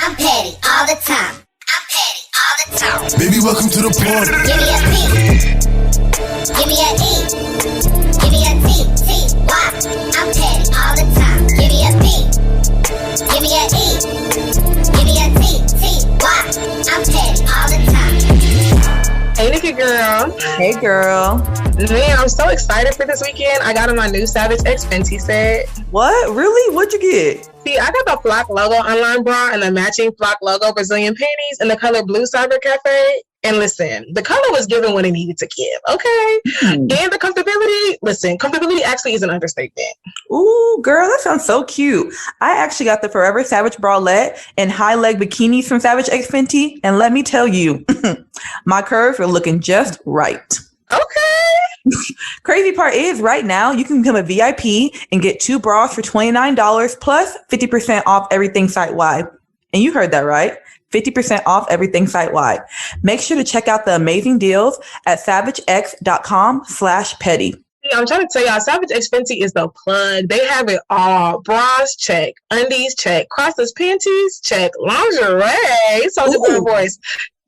I'm petty all the time. I'm petty all the time. Baby, welcome to the party. Give me a P. Give me a E. Give me a T. T. Y. I'm petty all the time. Give me a P. Give me a E. Give me a T. T. Y. I'm petty all the time. Hey, Nikki girl. Hey, girl. Man, I'm so excited for this weekend. I got on my new Savage X Fenty set. What? Really? What'd you get? See, I got the Flock logo online bra and the matching Flock logo Brazilian panties in the color Blue Cyber Cafe. And listen, the color was given what it needed to give, okay? And the comfortability actually is an understatement. Ooh, girl, that sounds so cute. I actually got the Forever Savage bralette and high leg bikinis from Savage X Fenty. And let me tell you, my curves are looking just right. Okay. Crazy part is right now you can become a VIP and get 2 bras for $29 plus 50% off everything site-wide. And you heard that right. 50% off everything site-wide. Make sure to check out the amazing deals at savagex.com/petty. Yeah, I'm trying to tell y'all, Savage X Fenty is the plug. They have it all. Bras, check. Undies, check. Crosses, panties, check. Lingerie, Soldier Girl voice,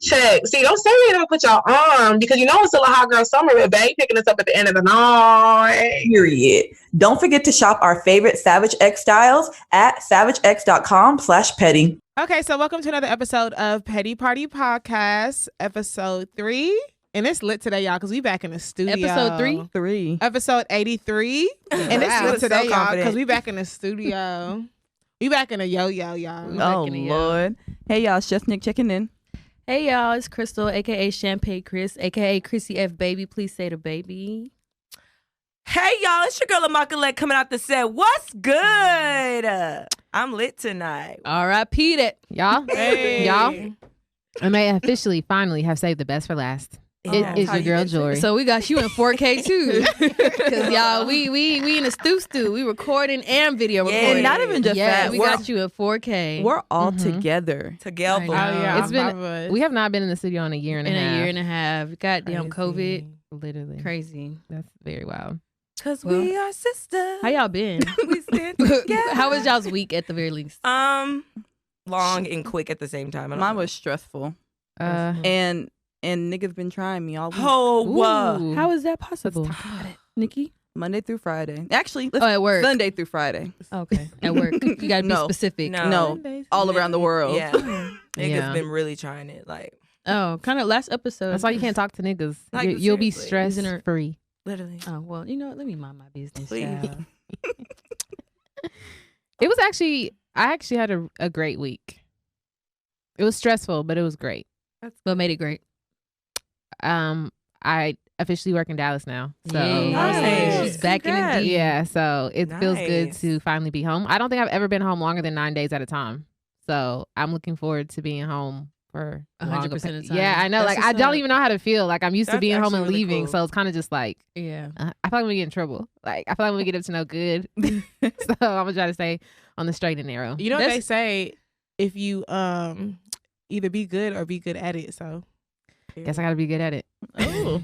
check. See, don't say they don't put y'all on because you know it's still a hot girl summer, but babe picking us up at the end of the night. Period. Don't forget to shop our favorite Savage X styles at savagex.com/petty. Okay, so welcome to another episode of Petty Party Podcast, episode 3. And it's lit today, y'all, because we back in the studio. Episode 3? Episode 83. And it's lit today, so y'all, because we back in the studio. We back in the yo-yo, y'all. Oh, Lord. Hey, y'all, it's Just Nick checking in. Hey, y'all, it's Crystal, a.k.a. Champagne Chris, a.k.a. Chrissy F. Baby. Please say the baby. Hey, y'all, it's your girl, Amakalette, coming out the set. What's good? I'm lit tonight. R.I.P. that. Y'all, Hey. y'all, I may officially, finally have saved the best for last. It is your girl, Jory. So we got you in 4K, too. Because, y'all, we in the stew. We recording and video recording. And not even just that. We got you in 4K. We're all together. Together. I know. Oh, yeah. It's been, we have not been in the studio in a year and a half. In a year and a half. Goddamn COVID. Literally. Crazy. That's very wild. Because we are sisters. How y'all been? We stand together. How was y'all's week at the very least? Long and quick at the same time. Mine was stressful. And niggas been trying me all week. Oh, How is that possible? Let's talk about it. Nikki? Monday through Friday. Actually, at work. Sunday through Friday. Okay. At work. You got to be specific. No, all around the world. Yeah. Niggas been really trying it. Like, Oh, kind of last episode. That's why you can't talk to niggas. Like, You'll be seriously. stress free. literally. Oh, well, you know what? Let me mind my business, Please. child. It was actually, I actually had a great week. It was stressful, but it was great. What made it great? I officially work in Dallas now. So Nice. She's back in the D. yeah, so it feels good Nice. to finally be home. I don't think I've ever been home longer than 9 days at a time. So I'm looking forward to being home for 100% of the time. Yeah, I know. That's Like what's I don't up. even know how to feel. Like I'm used to That's being home and actually really leaving, cool. so it's kind of just like Yeah. I feel like I'm gonna get in trouble. Like I feel like I'm gonna get up to no good. So I'm gonna try to stay on the straight and narrow. You know what they say? If you either be good or be good at it. So Guess I gotta be good at it. oh,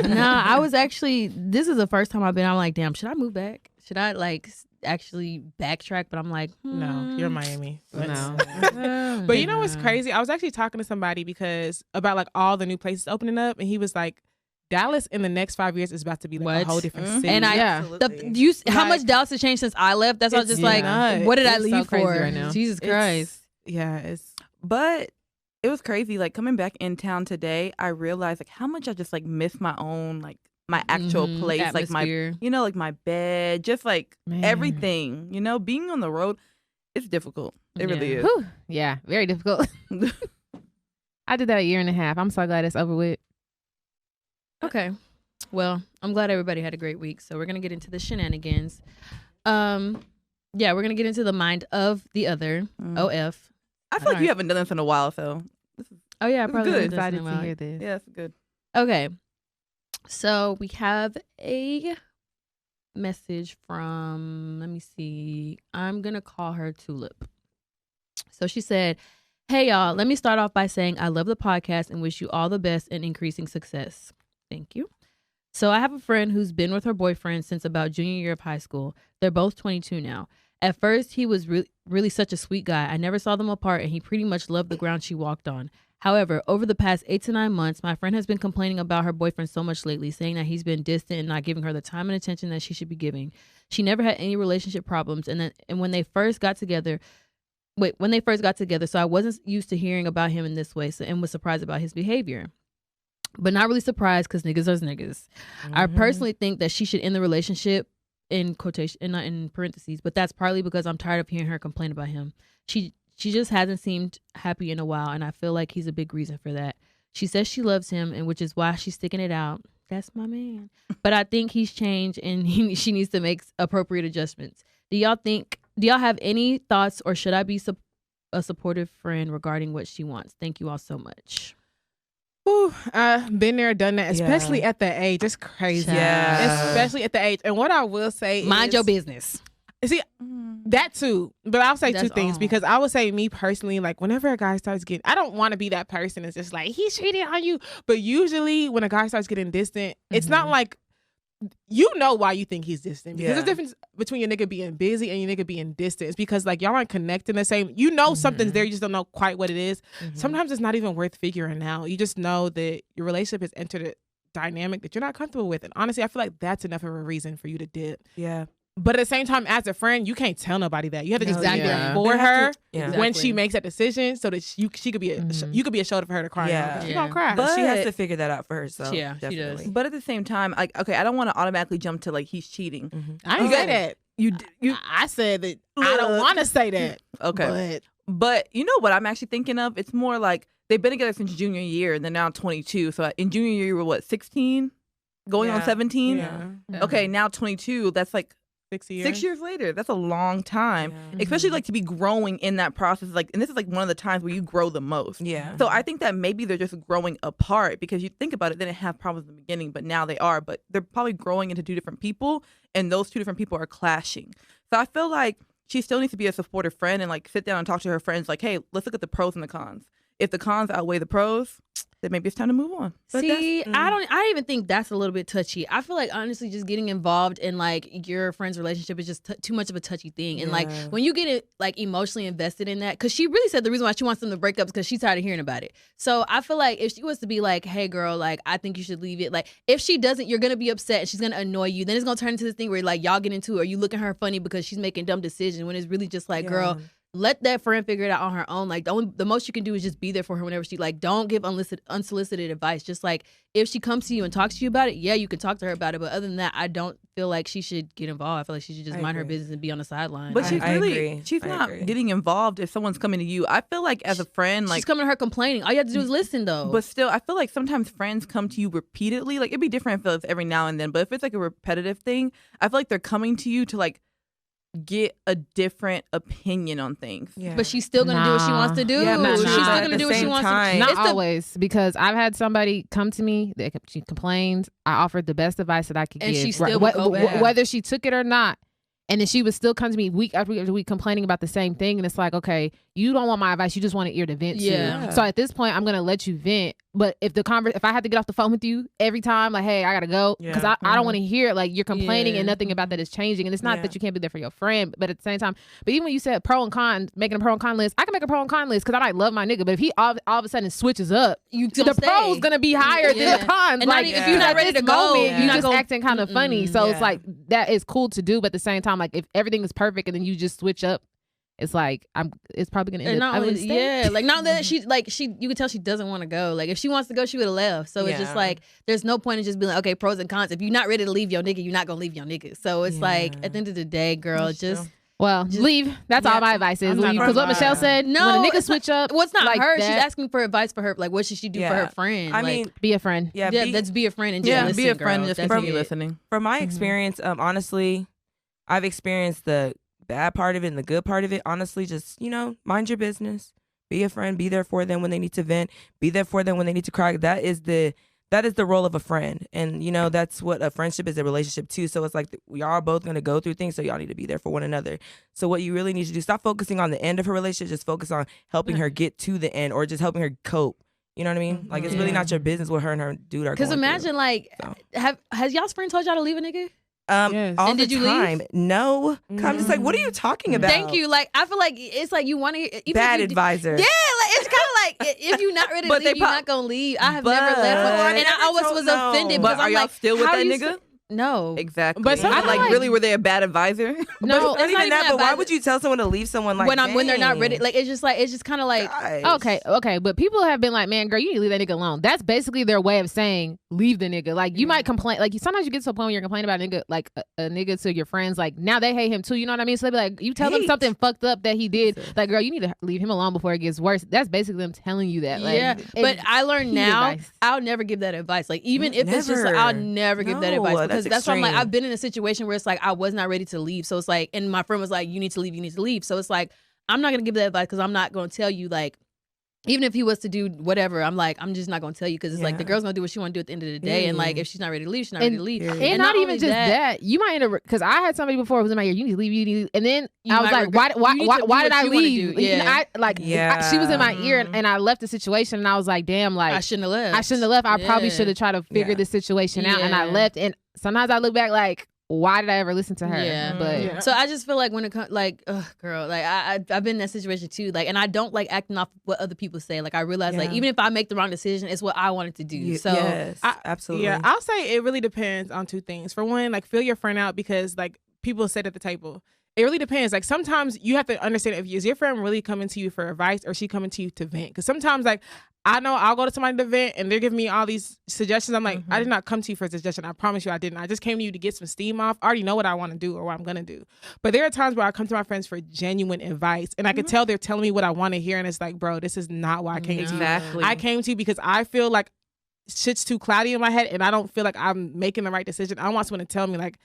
Nah, I was actually, this is the first time I've been, I'm like, damn, should I move back? Should I like actually backtrack? But I'm like, no, you're Miami. No. But you know what's crazy? I was actually talking to somebody because about like all the new places opening up, and he was like, Dallas in the next 5 years is about to be like What? a whole different city. And how much Dallas has changed since I left? That's why I was It's just like, nuts. what did I It's so leave crazy for? right now. Jesus Christ. yeah, it's But it was crazy. Like coming back in town today, I realized like how much I just like miss my own like my actual Mhm. place, like my Atmosphere. like my bed, just like Man. everything. Being on the road, it's difficult. It really is. Whew. Yeah, very difficult. I did that a year and a half. I'm so glad it's over with. Okay. Well, I'm glad everybody had a great week. So we're going to get into the shenanigans. Yeah, we're going to get into the mind of the other, OF. I feel like you Alright. haven't done this in a while, so Oh, yeah, I It's probably good. haven't done Excited this in a to while. hear this. yeah, it's good. Okay. So we have a message from, let me see. I'm going to call her Tulip. So she said, hey, y'all, let me start off by saying I love the podcast and wish you all the best and increasing success. Thank you. So I have a friend who's been with her boyfriend since about junior year of high school. They're both 22 now. At first, he was really such a sweet guy. I never saw them apart, and he pretty much loved the ground she walked on. However, over the past 8 to 9 months, my friend has been complaining about her boyfriend so much lately, saying that he's been distant and not giving her the time and attention that she should be giving. She never had any relationship problems, and when they first got together, so I wasn't used to hearing about him in this way, and was surprised about his behavior. But not really surprised, because niggas are niggas. I personally think that she should end the relationship, in quotation and not in parentheses, but that's partly because I'm tired of hearing her complain about him. She just hasn't seemed happy in a while, and I feel like he's a big reason for that. She says she loves him, and which is why she's sticking it out. That's my man. But I think he's changed, and she needs to make appropriate adjustments. Do y'all have any thoughts, or should I be a supportive friend regarding what she wants? Thank you all so much. Ooh, been there, done that, especially at the age. It's crazy. Yeah. Especially at the age. And what I will say Mind is, your business. See, that too. But I'll say That's two things, all. because I would say me personally, like whenever a guy starts getting, I don't want to be that person that's just like, he's cheating on you. But usually when a guy starts getting distant, it's not like, you know why you think he's distant. Because there's a difference between your nigga being busy and your nigga being distant. It's because like y'all aren't connecting the same. You know something's there, you just don't know quite what it is. Sometimes it's not even worth figuring out. You just know that your relationship has entered a dynamic that you're not comfortable with. And honestly, I feel like that's enough of a reason for you to dip. Yeah. But at the same time, as a friend, you can't tell nobody that. You have to just be Exactly. there for her Yeah. when she makes that decision, so that she could be you could be a shoulder for her to cry on. She gonna cry. But she has But- to figure that out for herself. Yeah, she does. definitely. But at the same time, like, okay, I don't want to automatically jump to like he's cheating. I didn't say that. You I said that I don't want to say that. okay? But you know what I'm actually thinking of? It's more like they've been together since junior year, and they're now 22. So in junior year, you were what, 16, going on 17? Yeah. Okay, now 22. That's like 6 years. 6 years later. That's a long time, especially like to be growing in that process. Like, and this is like one of the times where you grow the most. Yeah. So I think that maybe they're just growing apart, because you think about it, they didn't have problems in the beginning, but now they are. But they're probably growing into two different people, and those two different people are clashing. So I feel like she still needs to be a supportive friend and like sit down and talk to her friends. Like, hey, let's look at the pros and the cons. If the cons outweigh the pros, then maybe it's time to move on. But See, that's- I even think that's a little bit touchy. I feel like honestly, just getting involved in like your friend's relationship is just too much of a touchy thing. And like when you get it like emotionally invested in that, because she really said the reason why she wants them to break up is because she's tired of hearing about it. So I feel like if she was to be like, hey girl, like I think you should leave it. Like if she doesn't, you're gonna be upset and she's gonna annoy you. Then it's gonna turn into this thing where like y'all get into it, or you look at her funny because she's making dumb decisions, when it's really just like, girl, let that friend figure it out on her own. Like the most you can do is just be there for her whenever she like. Don't give unsolicited advice. Just like if she comes to you and talks to you about it, yeah, you can talk to her about it. But other than that, I don't feel like she should get involved. I feel like she should just mind her business and be on the sideline. But I agree. she's I not agree. getting involved if someone's coming to you. I feel like as a friend, like she's coming to her complaining. All you have to do is listen, though. But still, I feel like sometimes friends come to you repeatedly. Like it'd be different if it's every now and then, but if it's like a repetitive thing, I feel like they're coming to you to like get a different opinion on things. Yeah. But she's still gonna do what she wants to do. Yeah, but she's nah. still At gonna the do what she same wants time- to do. Not It's the- always, because I've had somebody come to me, she complained. I offered the best advice that I could And give. she still would go back. Whether she took it or not. And then she would still come to me week after week after week complaining about the same thing. And it's like, okay, you don't want my advice. You just want an ear to vent Yeah. to. So at this point, I'm going to let you vent. But if if I had to get off the phone with you every time, like, hey, I got to go. Because I don't want to hear it. Like, you're complaining and nothing about that is changing. And it's not that you can't be there for your friend. But at the same time, but even when you said pro and con, making a pro and con list, I can make a pro and con list because I might love my nigga. But if he all of a sudden switches up, You the gonna stay. pro's going to be higher than the cons. And like, not even- if you're not at ready this to go, moment, you're you not just gonna- acting kind of funny. So it's Yeah. like, that is cool to do. But at the same time, like, if everything is perfect and then you just switch up, it's like it's probably gonna end And up. not only, like not that she you could tell she doesn't want to go. Like if she wants to go, she would have left. So it's just Yeah. like there's no point in just being like, okay, pros and cons. If you're not ready to leave your nigga, you're not gonna leave your nigga. So it's like at the end of the day, girl, That's just true. Well, leave. That's all my advice is. I'm not Because what gonna Michelle lie. said, no. when a nigga it's switch up, Well, it's not like her. that, She's asking for advice for her. Like what should she do for her friend? I Like, mean, be a friend. yeah, let's be a friend and just Yeah, listen, be a friend girl. and just That's continue it. listening. from my experience, honestly, I've experienced the bad part of it and the good part of it. Honestly, just, mind your business. Be a friend. Be there for them when they need to vent. Be there for them when they need to cry. That is the role of a friend. And, that's what a friendship is, a relationship too. So it's like we are both going to go through things. So y'all need to be there for one another. So what you really need to do, stop focusing on the end of her relationship. Just focus on helping her get to the end or just helping her cope. You know what I mean? Like, it's really not your business what her and her dude are going Because imagine through. like, So. has y'all's friend told y'all to leave a nigga? Yes. All And the did you time. leave? No. I'm just like, what are you talking about? Thank you. Like, I feel like it's like you want to. Bad advisor. Yeah, like it's kind of like if you're not ready to But they leave, you're not gonna leave. I have never left, and I always was offended. But because are I'm y'all like, still with how that you nigga? No. Exactly. But But sometimes- like, really, were they a bad advisor? No, But not it's not even that. even But why bad. would you tell someone to leave someone like when they're not ready? dang. Like it's just kind of like Guys. Okay, but people have been like, man, girl, you need to leave that nigga alone. That's basically their way of saying leave the nigga. Like you might complain, like sometimes you get to a point where you're complaining about a nigga, like a nigga to your friends, like now they hate him too. You know what I mean? So they be like, you tell them Hate. something fucked up that he did, like girl, you need to leave him alone before it gets worse. That's basically them telling you that. Like, yeah, but I learned key now advice. I'll never give that advice. Like even if it's just like, I'll never give that No, advice because that's that's why I'm like extreme. I've been in a situation where it's like I was not ready to leave. So it's like, and my friend was like, you need to leave. So it's like I'm not gonna give that advice because I'm not gonna tell you like. Even if he was to do whatever, I'm like, I'm just not gonna tell you because it's like the girl's gonna do what she want to do at the end of the day, and like if she's not ready to leave, she's not ready to leave. And not even only just that, you might end up because I had somebody before who was in my ear. You need to leave. You need to leave. And then I was like, why did I leave? Yeah. She was in my ear, and I left the situation, and I was like, damn, like I shouldn't have left. I probably should have tried to figure this situation out, and I Yeah. left. And sometimes I look back like, why did I ever listen to her? Yeah. But So I just feel like when it comes, like, ugh, girl, like I've been in that situation too. Like, and I don't like acting off what other people say. Like, I realize, like, even if I make the wrong decision, it's what I wanted to do. So yes, absolutely. Yeah, I'll say it really depends on two things. For one, like feel your friend out because like people said at the table. It really depends. Like sometimes you have to understand if is your friend really coming to you for advice or she coming to you to vent. Because sometimes like I know I'll go to somebody to vent and they're giving me all these suggestions. I'm like, I did not come to you for a suggestion. I promise you I didn't. I just came to you to get some steam off. I already know what I want to do or what I'm going to do. But there are times where I come to my friends for genuine advice and I can tell they're telling me what I want to hear. And it's like, bro, this is not why I came to you. I came to you because I feel like shit's too cloudy in my head and I don't feel like I'm making the right decision. I want someone to tell me like,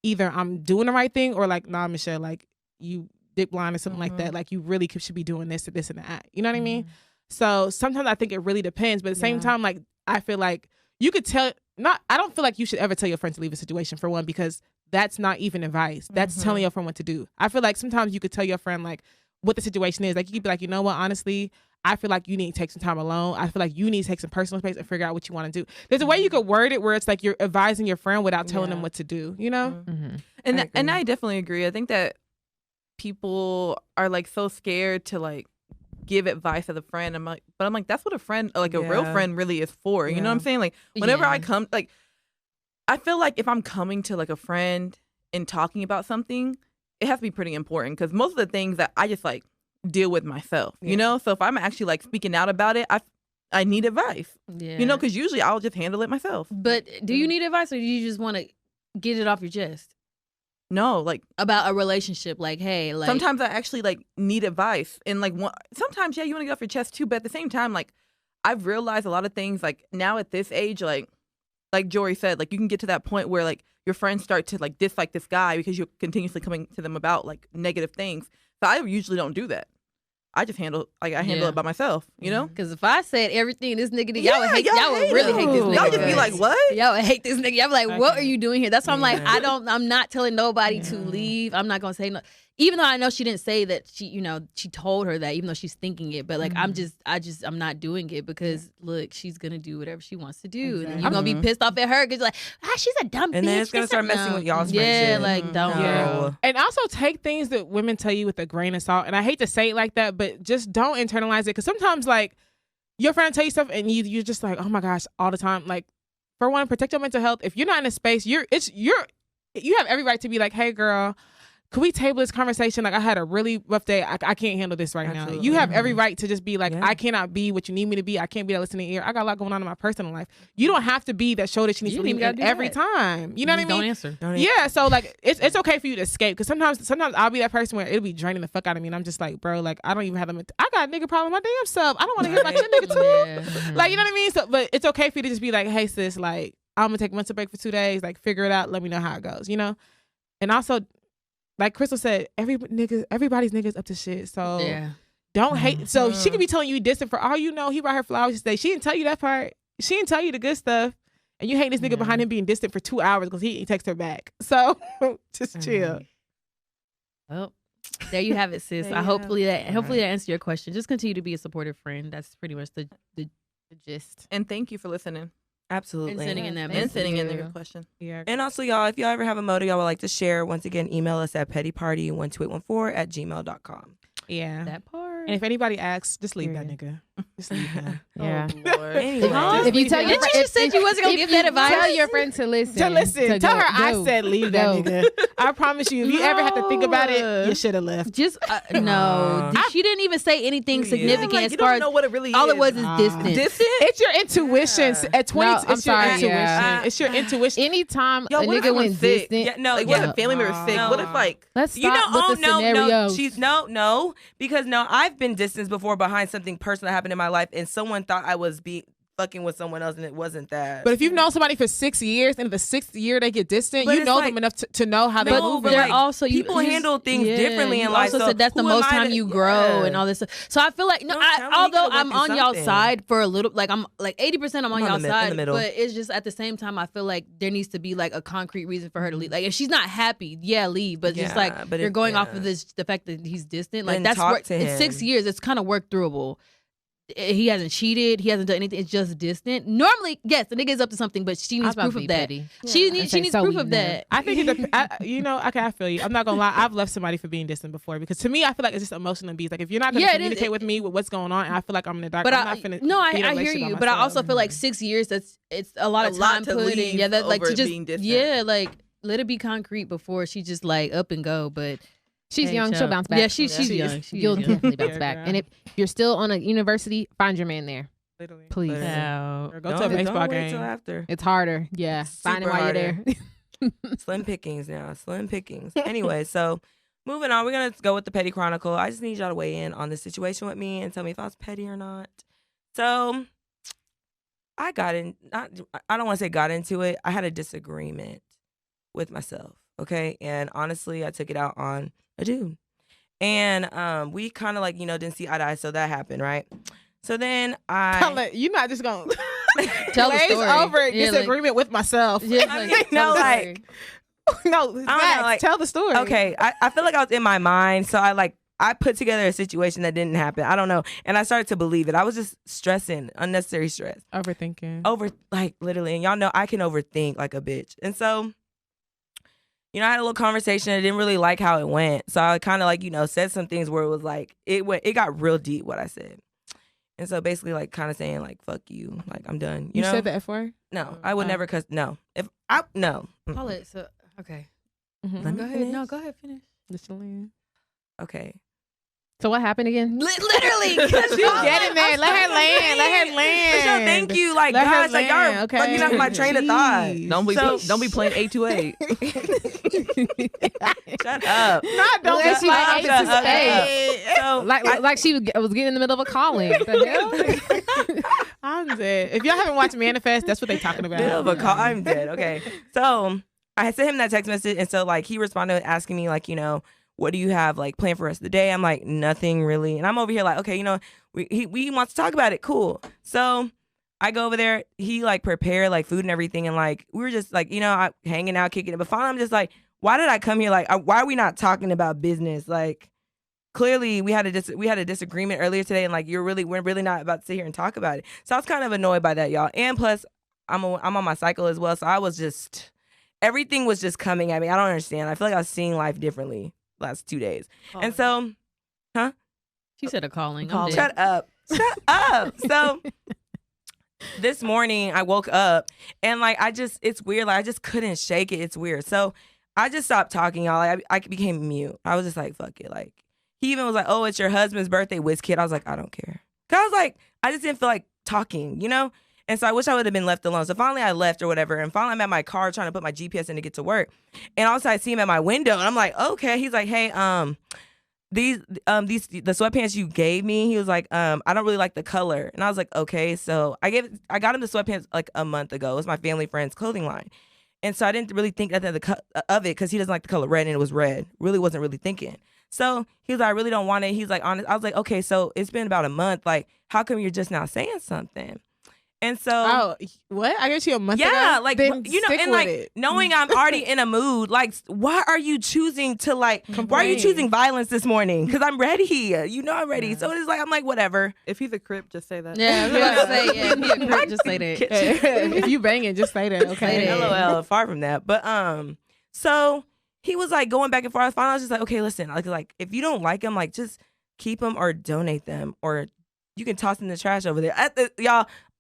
either I'm doing the right thing or like, nah, Michelle, like you dick blind or something like that. Like you really should be doing this or this and that. You know what I mean? So sometimes I think it really depends. But at the same time, like I feel like you could tell, I don't feel like you should ever tell your friend to leave a situation for one, because that's not even advice. That's telling your friend what to do. I feel like sometimes you could tell your friend like what the situation is. Like you could be like, you know what, honestly, I feel like you need to take some time alone. I feel like you need to take some personal space and figure out what you want to do. There's a way you could word it where it's like you're advising your friend without telling them what to do, you know? And I definitely agree. I think that people are like so scared to like give advice as a friend. I'm like, that's what a friend, like a real friend really is for. You know what I'm saying? Like whenever I come, like I feel like if I'm coming to like a friend and talking about something, it has to be pretty important because most of the things that I just like deal with myself, you know? So if I'm actually like speaking out about it, I need advice, you know, because usually I'll just handle it myself. But do you need advice or do you just want to get it off your chest? No, like about a relationship, like, hey, like sometimes I actually like need advice and like sometimes you want to get off your chest too, but at the same time, like I've realized a lot of things like now at this age, like Jory said, like you can get to that point where like your friends start to like dislike this guy because you're continuously coming to them about like negative things. So I usually don't do that. I just handle it by myself, you know? Because if I said everything this nigga did, y'all would really hate this nigga. Y'all just be like, what? Y'all would hate this nigga. Y'all be like, what are you doing here? That's why I'm like, I'm not telling nobody to leave. I'm not gonna say no. Even though I know she didn't say that she told her that, even though she's thinking it, but like I'm not doing it because look, she's gonna do whatever she wants to do. And then you're gonna be pissed off at her because you're like, she's a dumb bitch. And then it's gonna start messing with y'all's friendship. Yeah, like don't. Yeah. And also take things that women tell you with a grain of salt. And I hate to say it like that, but just don't internalize it. Because sometimes like your friend tell you stuff and you're just like, oh my gosh, all the time. Like for one, protect your mental health. If you're not in a space, you have every right to be like, hey girl, could we table this conversation? Like I had a really rough day. I can't handle this right now. You have every right to just be like, I cannot be what you need me to be. I can't be that listening ear. I got a lot going on in my personal life. You don't have to be that show that she needs to leave every time. You know what I mean? Don't answer. Yeah. So like it's okay for you to escape because sometimes I'll be that person where it'll be draining the fuck out of me and I'm just like, bro, like I don't even have them. I got a nigga problem my damn self. I don't want to hear about your nigga too. Like you know what I mean? So but it's okay for you to just be like, hey sis, like I'm gonna take a mental break for 2 days. Like figure it out. Let me know how it goes. You know? And also, like Crystal said, everybody's niggas up to shit. So don't hate. So she could be telling you distant for all you know. He brought her flowers today. She didn't tell you that part. She didn't tell you the good stuff. And you hate this nigga behind him being distant for 2 hours because he texts her back. So just chill. Well, there you have it, sis. Hopefully that answered your question. Just continue to be a supportive friend. That's pretty much the gist. And thank you for listening. Absolutely. And sending in that and message. sending in your question. Yeah. And also, y'all, if y'all ever have a motto y'all would like to share, once again, email us at pettyparty12814@gmail.com. Yeah. That part. And if anybody asks, just leave Period. that nigga. Just leave him. Yeah. Oh, Lord. Anyway. If you tell your Didn't you just said you wasn't gonna if give that you advice? Tell your friend to listen. Tell her I go. said leave that Go. nigga. I promise you, if you ever have to think about it, you should have left. Just no. She didn't even say anything significant Like, as you far don't as know what it really all is. it was is distance. Distant? It's your intuition. At 20, No, I'm it's your sorry, intuition. yeah. It's your intuition. Anytime Yo, a what if nigga someone's went sick? distant, Yeah, no, Like, yeah. what if a family member's sick? No. What if, like, let's You know, stop with the no, scenarios. she's no, because no, I've been distanced before behind something personal that happened in my life, and someone thought I was fucking with someone else, and it wasn't that. But if you've known somebody for 6 years, and the 6th year they get distant, But you it's know like- them enough to know how they No, move. but They're like, also people handle things differently in you life, also so said that's the who am most I time to- you grow yeah. and all this stuff. So I feel like no, Don't tell me you although could've I'm went on through y'all's something. side for a little, like I'm like 80% I'm on I'm y'all's in the side, middle. but it's just at the same time I feel like there needs to be like a concrete reason for her to leave. Like if she's not happy, yeah, leave. But just Yeah, like but you're if- going off yeah. of the fact that he's distant. Like Then that's talk where to in 6 him. years it's kind of work throughable. He hasn't cheated. He hasn't done anything. It's just distant. Normally, yes, the nigga is up to something, but she needs I'm about proof to of be that. petty. She I'd needs say so proof we of know. that. I think okay, I feel you. I'm not gonna lie. I've left somebody for being distant before because to me, I feel like it's just emotional abuse. Like if you're not gonna Yeah, it is. communicate with me with what's going on, and I feel like I'm in the dark. But I'm I not finna. no, be in a I hear relationship you. by But I myself. also feel like 6 years. It's a lot A of lot time to put in. leave Yeah, that like over to just being distant. yeah, like let it be concrete before she just like up and go. But She's hey, young. child. She'll bounce back. Yeah, she's young. You'll She's definitely Yeah, bounce back. girl. And if you're still on a university, find your man there, Literally. please. Literally. young. Or go to a baseball don't wait till game. after. It's harder. Yeah, find him Super while you're there. Slim pickings now. Slim pickings. Anyway, so moving on, we're gonna go with the petty chronicle. I just need y'all to weigh in on this situation with me and tell me if I was petty or not. So I got in. I don't want to say got into it. I had a disagreement with myself. Okay, and honestly, I took it out on a dude, and we kind of like didn't see eye to eye. So that happened, right? So then You're not just gonna Tell the glaze story. over Yeah, like- disagreement with myself. Yeah, I like, mean, tell no, the like, story. No, Max, like- tell the story. Okay, I feel like I was in my mind, so I put together a situation that didn't happen. I don't know, and I started to believe it. I was just stressing, unnecessary stress, Overthinking. literally. And y'all know I can overthink like a bitch, and so I had a little conversation. I didn't really like how it went, so I kind of said some things where it was like it got real deep what I said, and so basically kind of saying fuck you, I'm done. You know? said the F word? No, I would never cuss. No, if I no. Call it. So okay. Mm-hmm. Let me Go ahead. finish. No, go ahead. Finish. Okay. So what happened again? Literally, She's getting there. Let her land. Let her land. But yo, thank you. Let her Guys, y'all land, are okay? fucking up my train of thought. Jeez. Don't be playing 828. Shut up. Not don't Let be she like ate to space. So Like she was getting in the middle of a calling. The hell? I'm dead. If y'all haven't watched Manifest, that's what they talking about. bit of a call. I'm dead. Okay. So I sent him that text message, and so he responded asking me what do you have planned for the rest of the day? I'm like, nothing really. And I'm over here okay, we wants to talk about it. Cool. So I go over there. He prepared food and everything, and we were just hanging out, kicking it. But finally, I'm just why did I come here? Why are we not talking about business? Clearly we had a disagreement earlier today, and we're really not about to sit here and talk about it. So I was kind of annoyed by that, y'all. And plus, I'm on my cycle as well, so I was just everything was just coming at me. I don't understand. I feel like I was seeing life differently last 2 days, and so, She said a calling. I'm dead. shut up. So this morning I woke up and it's weird. I just couldn't shake it. It's weird. So I just stopped talking, y'all. I became mute. I was just fuck it. He even was oh, it's your husband's birthday, whiz kid. I was I don't care. Cause I was I just didn't feel like talking, And so I wish I would have been left alone. So finally I left or whatever. And finally I'm at my car trying to put my GPS in to get to work. And also I see him at my window and I'm okay. He's hey, the sweatpants you gave me, he was I don't really like the color. And I was okay. So I got him the sweatpants a month ago. It was my family friend's clothing line. And so I didn't really think of it because he doesn't like the color red and it was red. Really wasn't really thinking. So he was I really don't want it. He's honest. I was okay, so it's been about a month. How come you're just now saying something? And so, what? I guess you a month ago. yeah, like Then you know, stick and with like it. knowing I'm already in a mood, like why are you choosing to like? Why are you Complain. choosing violence this morning? Because I'm ready. You know I'm ready. So it's like I'm like whatever. If he's a Crip, just say that. Yeah, I was about to say, yeah, if you're a Crip, just say that. If you banging, just say that. Okay. Say that. LOL. Far from that, but so he was like going back and forth. Finally, I was just like, okay, listen, like if you don't like them, like just keep them or donate them, or you can toss them in the trash over there.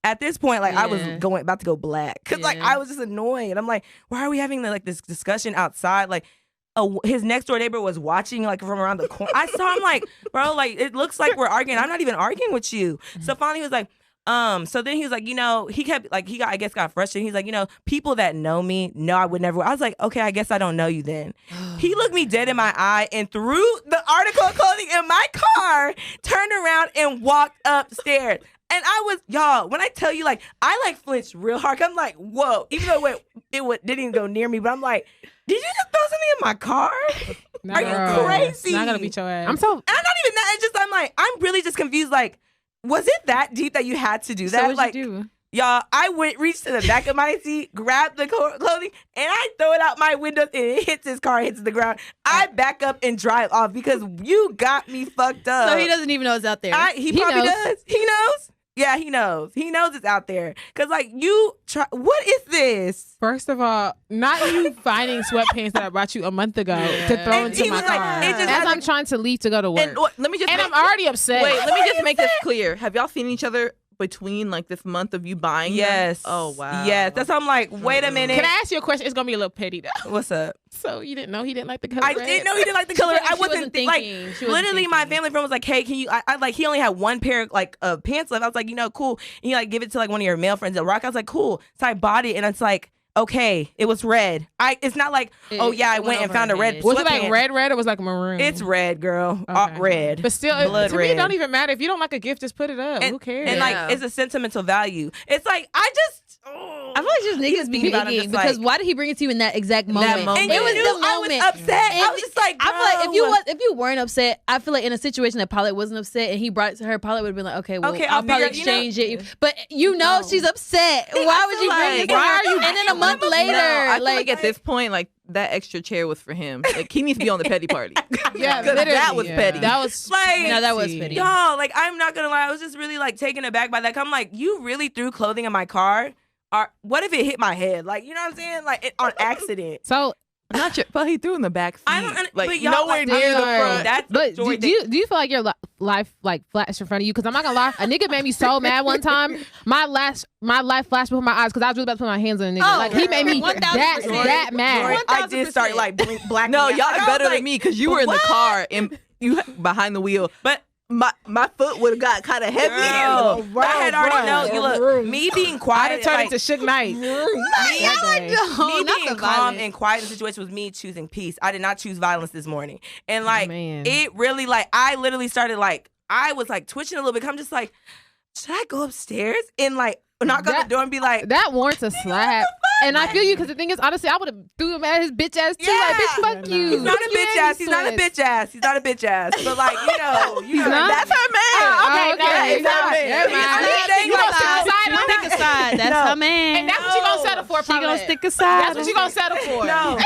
At this point, like I was about to go black because like I was just annoyed. And I'm like, why are we having like this discussion outside? Like, his next door neighbor was watching like from around the corner. I saw him like, bro, like it looks like we're arguing. I'm not even arguing with you. So finally, he was like, so then he was like, he kept like I guess got frustrated. He's like, people that know me know I would never. I was like, okay, I guess I don't know you then. He looked me dead in my eye and threw the article of clothing in my car, turned around and walked upstairs. And I was, y'all, when I tell you, like, I like flinched real hard. I'm like, whoa. Even though it didn't even go near me, but I'm like, did you just throw something in my car? Are you crazy? Not gonna beat your ass. And I'm not even that. It's just I'm like, I'm really just confused. Like, was it that deep that you had to do that? So what'd like, you do? Y'all, I reached to the back of my seat, grabbed the clothing, and I throw it out my window, and it hits his car, hits the ground. I back up and drive off because you got me fucked up. So he doesn't even know it's out there. He probably does. He knows. Yeah, he knows. He knows it's out there. Cause like what is this? First of all, not you finding sweatpants that I brought you a month ago to throw into my car. As I'm trying to leave to go to work. And let me just I'm already upset. Wait, let me just make this clear. Have y'all seen each other between like this month of you buying Yes. them? Oh wow. Yes. That's how I'm like, wait a minute. Can I ask you a question? It's gonna be a little petty though. What's up? So you didn't know he didn't like the color I red? didn't know he didn't like the color. I She wasn't thinking. like She wasn't literally my thinking. family friend was like, hey, can you I like he only had one pair like of pants left. I was like, cool. And you like give it to like one of your male friends at Rock. I was like, cool. So I bought it and it's like, okay, it was red. It's not like, I went and found a red. Was it like sweatpants. red or was it like maroon? It's red, girl. Okay. Red. But still, Blood to me, it red. don't even matter. If you don't like a gift, just put it up. Who cares? And like it's a sentimental value. It's like I feel like just niggas be about it, picky just because like- why did he bring it to you in that exact moment? moment. And It you was knew the I was moment. upset. I And was just like, I feel like bro. if you weren't upset, I feel like in a situation that Pilot wasn't upset and he brought it to her, Pilot would have been like, okay, well, Okay, I'll I'll probably figure it, exchange it. But she's upset. Why would you bring it to why her? are you- And then a month later, No, I feel like like at this point, like that extra chair was for him. Like he needs to be on the petty party. yeah, 'Cause that literally, was yeah. petty. That was Like, no, that was petty. Y'all, like, I'm not gonna lie, I was just really like taken aback by that. I'm like, you really threw clothing in my car? Or what if it hit my head? Like, you know what I'm saying? Like, on accident. So, Not your, but he threw in the back seat. I don't, like but y'all, nowhere like, near the I'm- front. That's but the joy do you feel like your life like flashed in front of you? Because I'm not gonna lie, a nigga made me so mad one time. My life flashed before my eyes because I was really about to put my hands on a nigga. Oh, like he made me 1000%. that mad. I did start like black. No, y'all are better than me because you were in the car and you behind the wheel. But my foot would have got kind of heavy. girl, I had already known. You look, me being I'd quiet, have turned like, into Suge Knight. me not being the calm violence. and quiet in the situation was me choosing peace. I did not choose violence this morning. And like Man. it really like I literally started like I was like twitching a little bit. I'm just like, should I go upstairs and like knock on the door and be like, That warrants a slap. And I feel you because the thing is, honestly, I would have threw him at his bitch ass too. Like, bitch, fuck you. He's not a Yeah, bitch ass. you He's not a sweat. bitch ass. He's not a bitch ass. But like, you know, not? That's her man. Okay, okay, he's not. man. Never mind. I'm just saying, You gonna like, stick aside on Stick that? aside. That's No. her man. And that's what you gonna settle for, She gonna Paulette. stick aside. That's what you gonna settle for. No,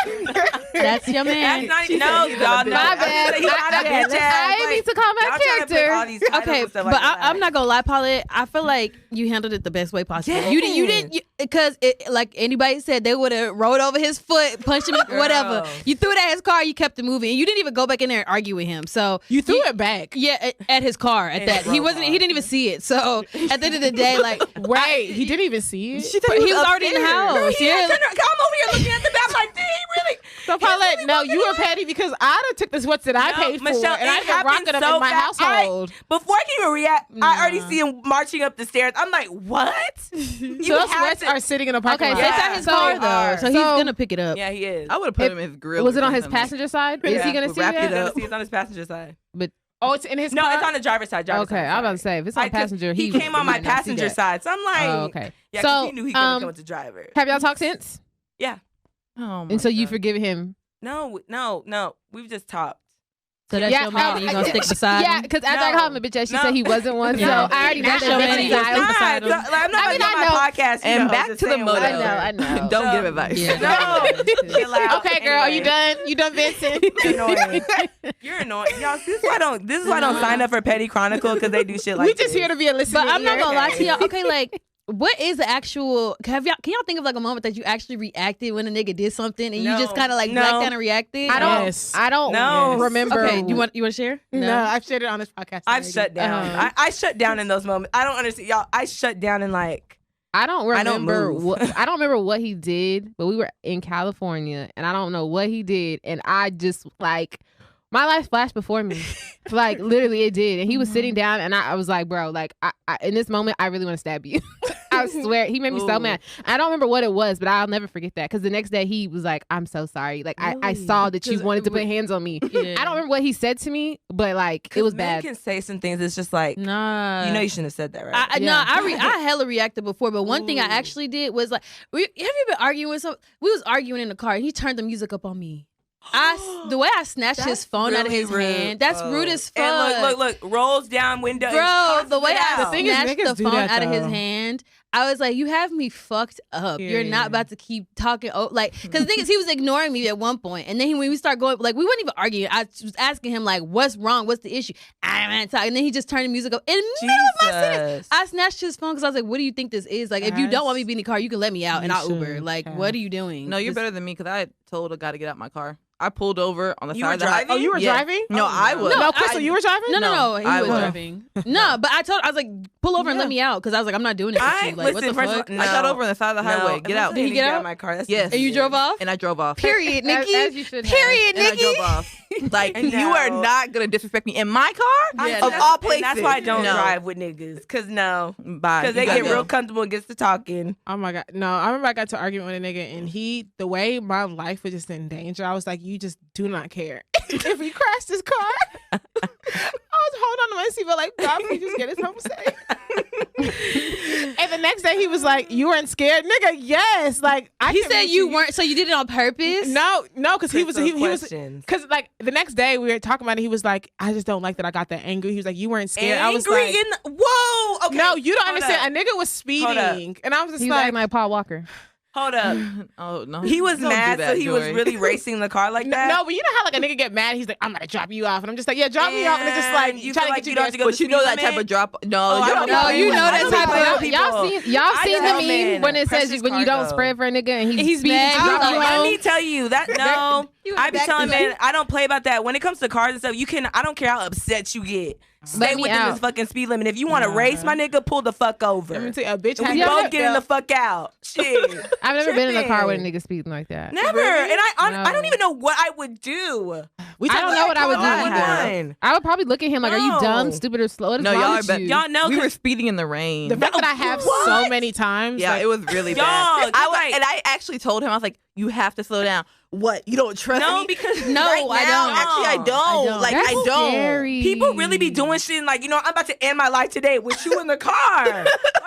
That's your man. that's not. No, y'all. No, My bad. He's not a bitch ass. I need to call my y'all trying to put all character. these titles Okay, and stuff but like that. I'm not gonna lie, Paulette. I feel like you handled it the best way possible. Yeah. You didn't, because like anybody said, they would have rolled over his foot, punched him, whatever. Girl. You threw it at his car, you kept it moving, and you didn't even go back in there and argue with him. So You threw it back. yeah, at his car. At And that, it he broke wasn't. off. He didn't even see it. So at the end of the day, like, Wait, he didn't even see it. She he was already in the house. Yeah, Yeah. I'm over here looking at the back. I'm like, dang, really? So Paulette, no, you were petty because I done took the sweats that I No, paid for, Michelle, and I've it been happened rocking them so in my fast. household. Before I can even react, I already see him marching up the stairs. I'm like, what? So those sweats are sitting in the parking Okay, lot. so It's Yeah. at his So- car though, so he's so- gonna pick it up. Yeah, he is. I would have put him in his grill. Was it or on his something. passenger side? Is Yeah. he gonna We'll see wrap that? it up. He's on his passenger side. Oh, it's in his No, car? it's on the driver's side. Driver's Okay, side, I'm about to say if it's on passenger, he came on my passenger side. So I'm like, Oh, okay. yeah, 'cause So, he knew he couldn't go with the driver. Have y'all talked since? Yeah. Oh my And so you God. forgive him? No. We've just talked. So that's your man, and you gonna stick beside Yeah, him? because after I called him a bitch ass, she said he wasn't one. Yeah. So I already know That's your that man, bitch you gonna stick beside him. I'm not on my podcast. And know, back just to the saying motive. whatever. I know. Don't give advice. Yeah. No, chill out. Okay, girl, Anyway. you done? You done, Vincent? You're annoying. You're annoying. Y'all, this is why I don't sign up for Petty Chronicle, because they do shit like We just this. here to be a listener. But I'm not gonna lie to y'all. Okay, like, what is the actual? Can y'all think of like a moment that you actually reacted when a nigga did something and you just kind of like blacked out and reacted? I don't remember. Okay, you want to share? No, I've shared it on this podcast. I've already. shut down. I shut down in those moments. I don't understand, y'all. I shut down in like. I don't remember move. I don't remember what he did, but we were in California and I don't know what he did. And I just like my life flashed before me. Like literally it did. And he was sitting down and I was like, bro, like I in this moment, I really want to stab you. I swear he made me so mad. I don't remember what it was, but I'll never forget that. Because the next day he was like, I'm so sorry. Like I saw that you wanted to put hands on me. Yeah. I don't remember what he said to me, but like it was men bad. can say some things. It's just like, Nah. you know, you shouldn't have said that, right? I hella reacted before, but one thing I actually did was like, have you been arguing with we was arguing in the car and he turned the music up on me. The way I snatched his phone out of his hand, that's rude as fuck. And look, rolls down window. Bro, the way I The thing is, snatched niggas the do phone that, out of his though. hand, I was like, you have me fucked up. You're not about to keep talking. Like, because the thing is, he was ignoring me at one point. And then when we start going, like, we weren't even arguing. I was asking him, like, what's wrong? What's the issue? I'm not talking. And then he just turned the music up. In the middle of my sentence, I snatched his phone because I was like, what do you think this is? Like, if you don't want me to be in the car, you can let me out and I'll Uber. Like, what are you doing? No, you're better than me because I told a guy to get out my car. I pulled over on the You side were of the highway. driving? Oh, you were driving? No, I was. No, Crystal, you were driving? No, he I was was. driving. No, but I was like, pull over and let me out because I was like, I'm not doing it with you. Like, what the fuck? I got over on the side of the highway. Get out. Did he get out? My car. That's Yes. And you drove off? And I drove off. Period, Nikki. As you should have. Period, And I Nikki. drove off. Like, And you are no. not going to disrespect me in my car? Yeah, Of no. all places. And that's why I don't No. drive with niggas. Because Bye. Because they You gotta get go. real comfortable and gets to talking. Oh my God. No, I remember I got to an argument with a nigga and the way my life was just in danger, I was like, you just do not care. If he crashed his car, I was holding on to my seatbelt like, God, please just get us home safe. And the next day he was like, you weren't scared? Nigga, yes. Like He said you weren't, so you did it on purpose? No, because he was Questions. because like the next day we were talking about it. He was like, I just don't like that I got that angry. He was like, you weren't scared. I was like, whoa. Okay. no, you don't Hold understand. up. A nigga was speeding, and I was just He's like, acting like Paul Walker. Hold up. Oh, no. He was Don't do mad, that, so he was Joy. really racing the car like that. no, but you know how like a nigga get mad. He's like, I'm gonna drop you off, and I'm just like, yeah, drop me off, and it's just like And you trying feel to like get you you don't there. have to go But you know that type of drop. No, I don't know. You know that type of- Y'all seen the meme man. when it Press says his when you don't cargo. spread for a nigga and he's speeding mad. to drop you Let home? me tell you that no, I be telling man, I don't play about that. When it comes to cars and stuff, I don't care how upset you get. Stay Let me within out. this fucking speed limit. If you want to race, my nigga, pull the fuck over. Let me tell you, a bitch And has we both getting the fuck out. Shit. I've never been in a car with a Tripping. nigga speeding like that. Never. And I No. don't even know what I would do. I don't know what I would do either. either. I would probably look at him like, are you No. dumb, stupid, or slow? What is No, wrong y'all are with bet- you? Y'all know We were 'cause- speeding in the rain. The fact that I have so What? many times. Yeah, like, it was really Y'all, bad. cause like- And I actually told him, I was like, you have to slow down. What? You don't trust No, me? because No, right I now- don't. Actually, I don't. don't. Like, That's I don't. scary. People really be doing shit like, I'm about to end my life today with you in the car.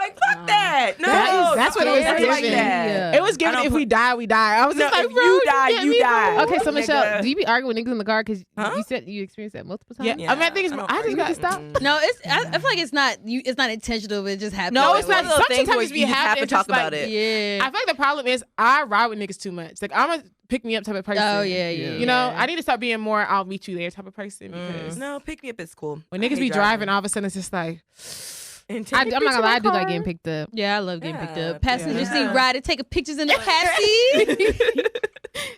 Like, fuck that. No, That's what it was don't giving. like that. It was I given don't if we put- die, we die. I was No, just like, if bro, you die, get you me die. home. Okay, so Michelle, Nigga. do you be arguing with niggas in the car because Huh? you said you experienced that multiple times? Yeah. I mean, I think it's, don't I just argue. got to stop. No, I feel like it's not intentional, but it just happens. No, it's it's not. one of those things where Sometimes we you just have have to to talk just, like, about it. Yeah. I feel like the problem is I ride with niggas too much. Like I'm a pick me up type of person. Oh, yeah. You know, I need to start being more I'll meet you there type of person because No, pick me up is cool. when I niggas hate be driving, all of a sudden it's just like And I'm take not me gonna to lie, the I do like car. getting picked up. Yeah, I love getting picked Yeah. up. Passenger Yeah. seat riding, taking pictures in the passeat.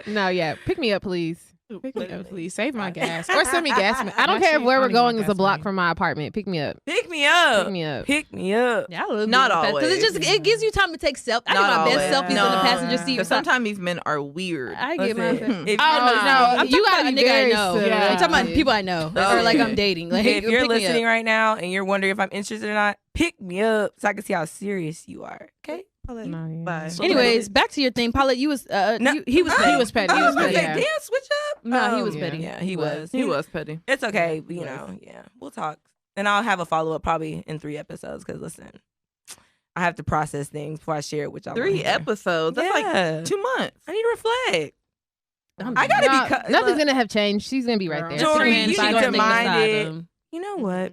No, yeah, pick me up, please. pick me up, please save my gas or send me gas. I don't care if where we're going is a block from. from my apartment. Pick me up. Pick me up. Pick me up. Pick me up. Yeah, I love Not because it always. it gives you time to take selfies. I Not get my best always. selfies in the No. passenger seat. Because sometimes these men are weird. I get my. Listen, if Oh, you're no, I'm you talking gotta about be a nigga I very know. subtle. I'm talking about people I know Oh, or like yeah. I'm dating. Like, if you're pick me listening up. right now and you're wondering if I'm interested or not, pick me up so I can see how serious you are. Okay? No, yeah. Bye. Anyways, back to your thing, Paula. You was he was petty. He was petty. I He was was gonna petty. say, damn, switch up. No, he was Oh, petty. Yeah, he was. He was petty. It's okay. But, yeah. We'll talk. And I'll have a follow up probably in 3 episodes because, listen, I have to process things before I share it with y'all. 3 episodes. That's Yeah. like 2 months. I need to reflect. I gotta be. Nothing's gonna have changed. She's gonna be right there. Jory, Man, you she need gonna to be mind beside it. him. You know what?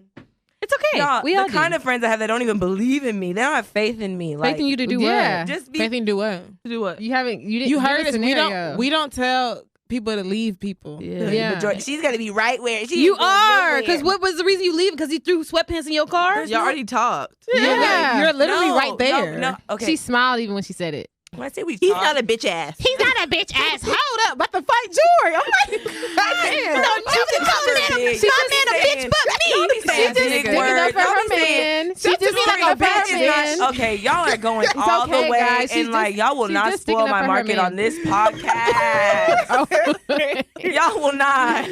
It's okay. Y'all, We all the kind of friends I have that don't even believe in me. They don't have faith in me. Like, Faith in you to do Yeah. what? just be. Faith in do what? To do what? You haven't. You didn't. You give heard a us. scenario. We don't tell people to leave people. Yeah. But Joy, she's gotta be right where she You is are, because nowhere. what was the reason you leave? Because he threw sweatpants in your car? Y'all already talked. Yeah. You're literally No, right there. No, okay. She smiled even when she said it. When I say we He's talk, not a bitch ass. He's not a bitch ass. Hold up, about to fight Jory. I'm like, goddamn. you can call She just man a bitch, but me. She just sticking up for her man. She just stuck up for her man. Okay, y'all are going It's all okay, the way, guys. She's and like just- y'all will she's not just spoil sticking up my for her market man. on this podcast. Y'all will not.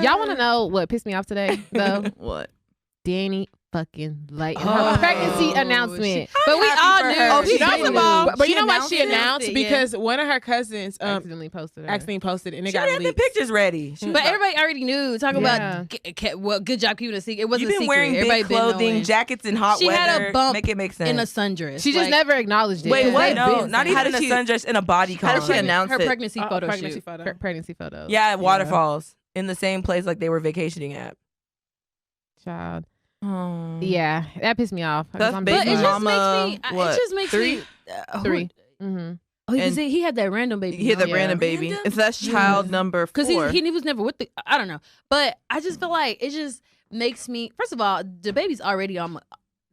Y'all want to know what pissed me off today, though? What? Danny fucking like her pregnancy announcement. But we all knew. Oh, she First did of all, knew. but She you know what she announced announced? it, Because one of her cousins accidentally posted her. accidentally posted it and it She got had the leaked. pictures ready. She was But like, everybody already knew. Talk Yeah. about well, good job keeping it a secret. It wasn't you've been a secret. wearing Everybody big been clothing, knowing. jackets in hot She weather. had a bump Make it make sense. in a sundress. She just Like, never acknowledged it. Wait, 'Cause what? they've No, been not saying- even in a sundress, in a bodycon. How did she announce her it? pregnancy photo pregnancy shoot. photo. pregnancy photos. Yeah, at waterfalls in the same place like they were vacationing at. Child. Oh. Yeah, that pissed me off. That's I'm baby But it big just mama, makes me. what, It just makes 3? me. three. Mm-hmm. Oh, he, And- he had that random baby. He had that Yeah. random baby. Random? And so that's child number 4. Because he was never with the. I don't know. But I just feel like it just makes me. First of all, the baby's already on